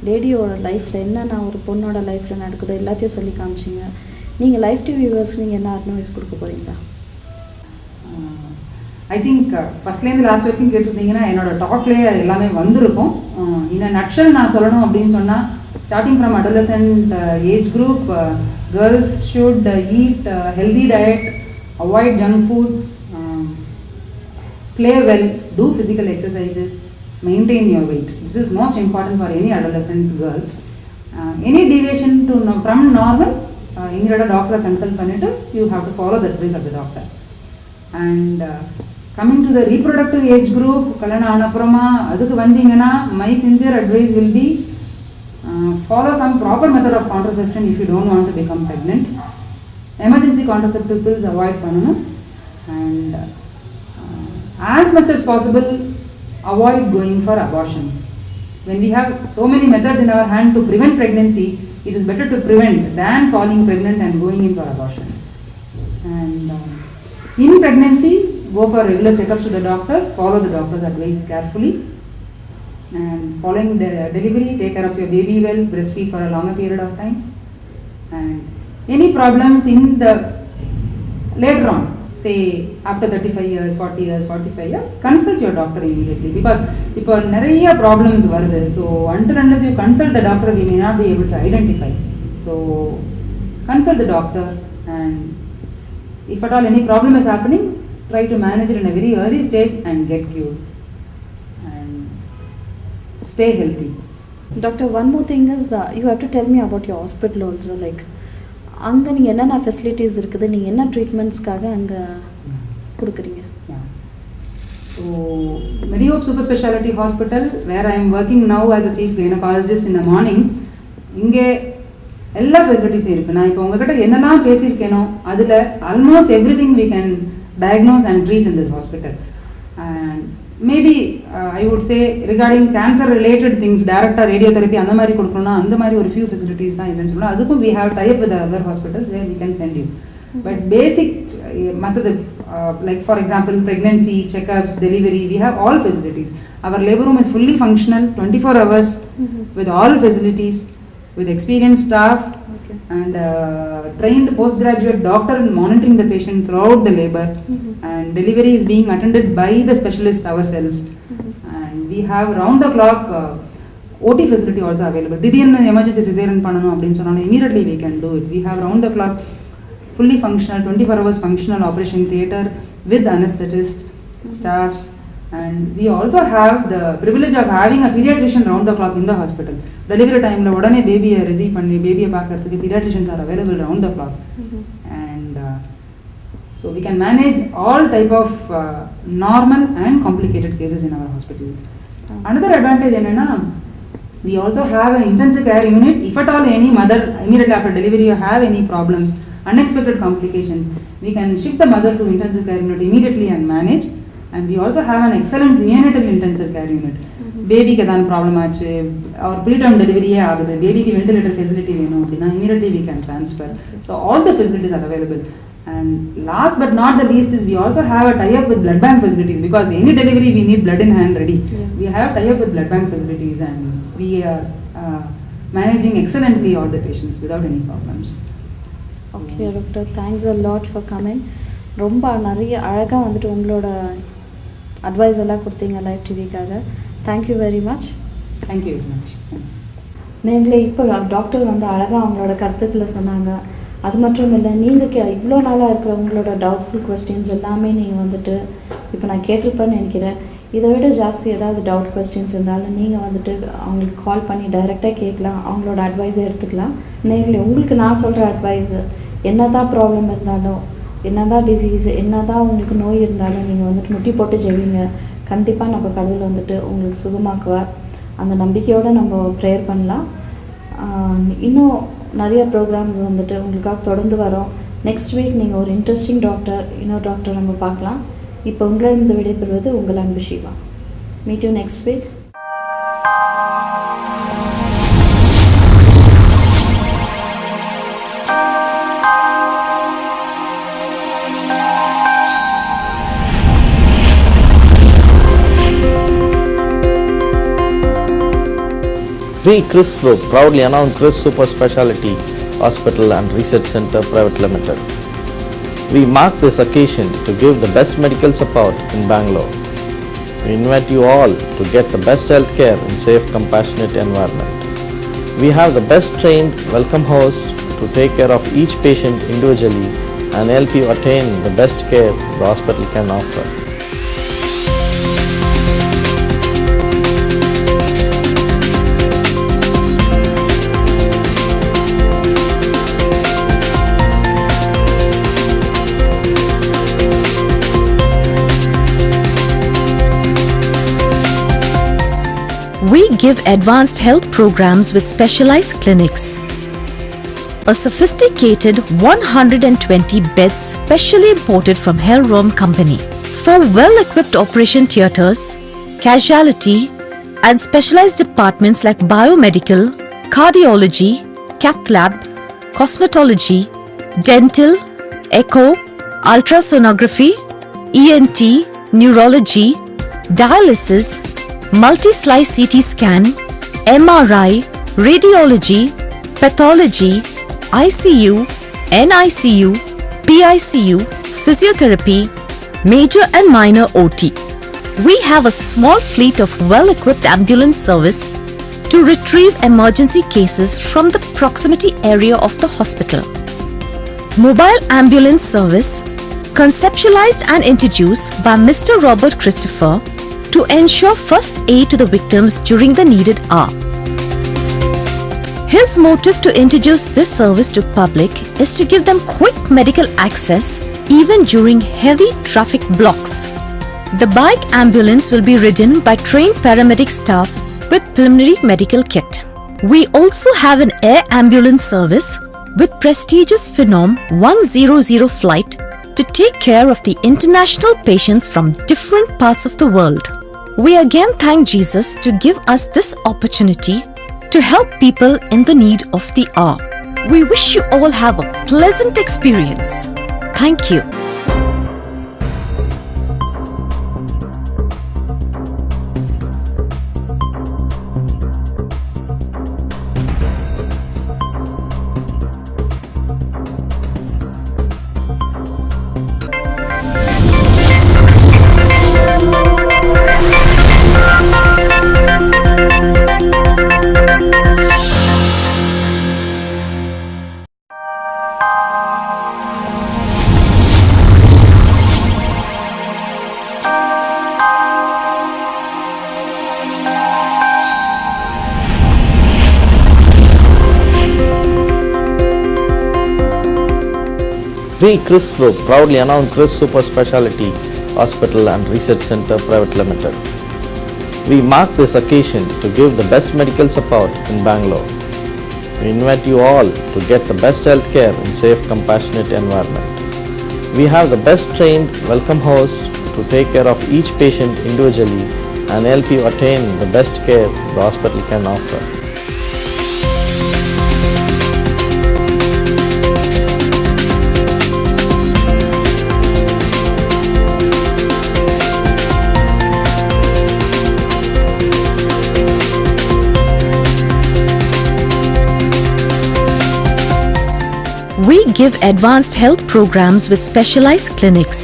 லேடியோட லைஃப்பில் என்னென்ன ஒரு பொண்ணோட லைஃப்பில் நடக்குதோ எல்லாத்தையும் சொல்லி காமிச்சிங்க. நீங்கள் லைஃப் டிவி வியூவர்ஸ்க்கு நீங்கள் என்ன அட்வைஸ் கொடுக்க போகிறீங்களா? ஐ திங்க் ஃபஸ்ட்லேருந்து லாஸ்ட் வரைக்கும் கேட்டிருந்தீங்கன்னா என்னோட டாக்லேயே அது எல்லாமே வந்திருக்கும். இந்த நட்ஷல் நான் சொல்லணும் அப்படின்னு சொன்னால், starting from adolescent age group, girls should eat healthy diet, avoid junk food, play well, do physical exercises, maintain your weight. This is most important for any adolescent girl. Any deviation from normal, எங்களோட டாக்டரை consult பண்ணிட்டு you have to follow the advice of the doctor. And coming to the reproductive age group, கல்யாணம் ஆனப்புறமா அதுக்கு வந்தீங்கன்னா my sincere advice will be follow some proper method of contraception if you don't want to become pregnant. Emergency contraceptive pills avoid பண்ணணும். And as much as possible avoid going for abortions. When we have so many methods in our hand to prevent pregnancy, it is better to prevent than falling pregnant and going in for abortions. And in pregnancy, go for regular checkups to the doctors, follow the doctor's advice carefully, and following the delivery, take care of your baby well, breastfeed for a longer period of time. And any problems in the later on, say after 35 years, 40 years, 45 years, consult your doctor immediately, because இப்போ நிறைய problems வருது. So until unless you consult the doctor, we may not be able to identify. So consult the doctor, and if at all any problem is happening, try to manage it in a very early stage and get cured and stay healthy. Doctor, one more thing is you have to tell me about your hospital also. Like அங்கே நீங்கள் என்னென்ன facilities இருக்குது, நீங்கள் என்ன ட்ரீட்மெண்ட்ஸ்க்காக அங்கே கொடுக்குறீங்க? So Medihope super speciality hospital, where I am working now as a chief gynaecologist in the mornings. இங்கே எல்லா ஃபெசிலிட்டிஸும் இருக்குது. நான் இப்போ உங்ககிட்ட என்னெல்லாம் பேசியிருக்கேனோ அதில் almost everything we can diagnose and treat in this hospital. And maybe I would say regarding cancer related things, டேரக்டாக ரேடியோதெரப்பி அந்த மாதிரி கொடுக்கணும்னா அந்த மாதிரி ஒரு ஃபியூ ஃபெசிலிட்டிஸ் தான் இல்லைன்னு சொல்லலாம். அதுக்கும் we have type with other hospitals where we can send you. But basic மற்றது like for example pregnancy, checkups, delivery, we have all facilities. Our labor room is fully functional 24 hours with all facilities, with experienced staff and trained postgraduate doctor monitoring the patient throughout the labor, and delivery is being attended by the specialists ourselves, and we have round the clock OT facility also available. திடீர்னு emergency cesarean பண்ணனும் அப்படினு சொன்னாலும் immediately we can do it. We have round the clock fully functional 24 hours functional operation theatre with anesthetist staffs, and we also have the privilege of having a pediatrician round the clock in the hospital. Delivery time la odane baby receive panni baby paakradhukku pediatricians are available round the clock. And so we can manage all type of normal and complicated cases in our hospital. Another advantage enna, we also have an intensive care unit. If at all any mother immediately after delivery have any problems, unexpected complications, we can shift the mother to intensive care unit immediately and manage. And we also have an excellent neonatal intensive care unit. Baby ku edana problem aachu or preterm delivery agudhu, baby ku ventilator facility venum appadina immediately we can transfer. So all the facilities are available. And last but not the least is we also have a tie up with blood bank facilities, because any delivery we need blood in hand ready. We have tie up with blood bank facilities, and we are managing excellently all the patients without any problems. Okay doctor, thanks a lot for coming. ரொம்ப நிறைய அழகாக வந்துட்டு உங்களோட advice எல்லாம் கொடுத்தீங்க live டிவிக்காக. Thank you very much. Thank you very much. Thanks. நீங்களே இப்போ டாக்டர் வந்து அழகாக அவங்களோட கருத்துக்களை சொன்னாங்க. அது மட்டும் இல்லை, நீங்கள் இவ்வளோ நாளாக இருக்கிற உங்களோட டவுட்ஃபுல் கொஸ்டின்ஸ் எல்லாமே நீங்கள் வந்துட்டு இப்போ நான் கேட்டிருப்பேன்னு நினைக்கிறேன். இதை விட ஜாஸ்தி ஏதாவது டவுட் கொஸ்டின்ஸ் இருந்தாலும் நீங்கள் வந்துட்டு அவங்களுக்கு கால் பண்ணி டைரெக்டாக கேட்கலாம், அவங்களோட அட்வைஸை எடுத்துக்கலாம். நேரில் உங்களுக்கு நான் சொல்கிற அட்வைஸு, என்ன தான் ப்ராப்ளம் இருந்தாலும், என்ன தான் டிசீஸ், என்ன தான் உங்களுக்கு நோய் இருந்தாலும் நீங்கள் வந்துட்டு முட்டி போட்டு ஜெபிங்க. கண்டிப்பாக நம்ம கடவுள் வந்துட்டு உங்களுக்கு சுகமாக்குவார். அந்த நம்பிக்கையோடு நம்ம ப்ரேயர் பண்ணலாம். இன்னும் நிறைய ப்ரோக்ராம்ஸ் வந்துட்டு உங்களுக்காக தொடர்ந்து வரோம். நெக்ஸ்ட் வீக் நீங்கள் ஒரு இன்ட்ரெஸ்டிங் இன்னொரு டாக்டர் நம்ம பார்க்கலாம். இப்போ உங்களிடம் விடைபெறுவது உங்கள் அன்பு Sheeba. Meet you next week. We Chris Group proudly announce Chris Super Speciality Hospital and Research Center Private Limited. We mark this occasion to give the best medical support in Bangalore. We invite you all to get the best health care in safe, compassionate environment. We have the best trained welcome hosts to take care of each patient individually and help you attain the best care the hospital can offer. We give advanced health programs with specialized clinics. A sophisticated 120 beds specially imported from Hellrom Company. For well-equipped operation theatres, casualty and specialized departments like biomedical, cardiology, cath lab, cosmetology, dental, echo, ultrasonography, ENT, neurology, dialysis, multi-slice CT scan, MRI, radiology, pathology, ICU, NICU, PICU, physiotherapy, major and minor OT. We have a small fleet of well-equipped ambulance service to retrieve emergency cases from the proximity area of the hospital. Mobile ambulance service conceptualized and introduced by Mr. Robert Christopher to ensure first aid to the victims during the needed hour. His motive to introduce this service to public is to give them quick medical access even during heavy traffic blocks. The bike ambulance will be ridden by trained paramedic staff with preliminary medical kit. We also have an air ambulance service with prestigious Phenom 100 flight to take care of the international patients from different parts of the world. We again thank Jesus to give us this opportunity to help people in the need of the hour. We wish you all have a pleasant experience. Thank you. We Chris Group proudly announce Chris Super Speciality Hospital and Research Center Private Limited. We mark this occasion to give the best medical support in Bangalore. We invite you all to get the best health care in safe, compassionate environment. We have the best trained welcome hosts to take care of each patient individually and help you attain the best care the hospital can offer. We give advanced health programs with specialized clinics.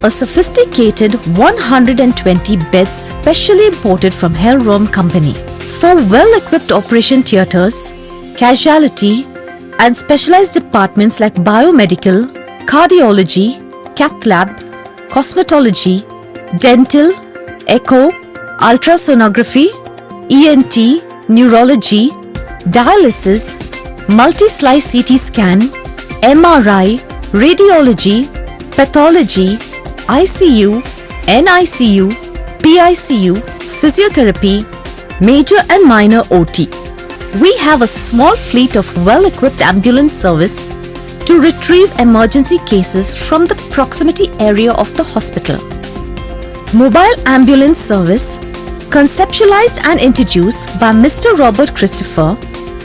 A sophisticated 120 beds specially imported from Hellrom Company. For well-equipped operation theatres, casualty and specialized departments like biomedical, cardiology, cath lab, cosmetology, dental, echo, ultrasonography, ENT, neurology, dialysis, multi-slice CT scan, MRI, radiology, pathology, ICU, NICU, PICU, physiotherapy, major and minor OT. We have a small fleet of well-equipped ambulance service to retrieve emergency cases from the proximity area of the hospital. Mobile ambulance service, conceptualized and introduced by Mr. Robert Christopher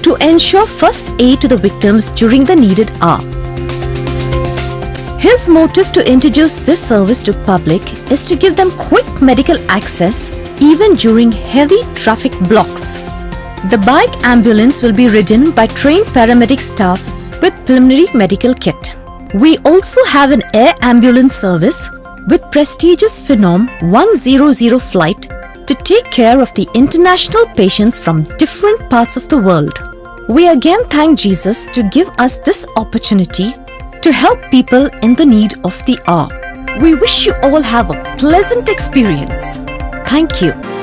to ensure first aid to the victims during the needed hour. His motive to introduce this service to public is to give them quick medical access even during heavy traffic blocks. The bike ambulance will be ridden by trained paramedic staff with preliminary medical kit. We also have an air ambulance service with prestigious Phenom 100 flight to take care of the international patients from different parts of the world. We again thank Jesus to give us this opportunity to help people in the need of the hour. We wish you all have a pleasant experience. Thank you.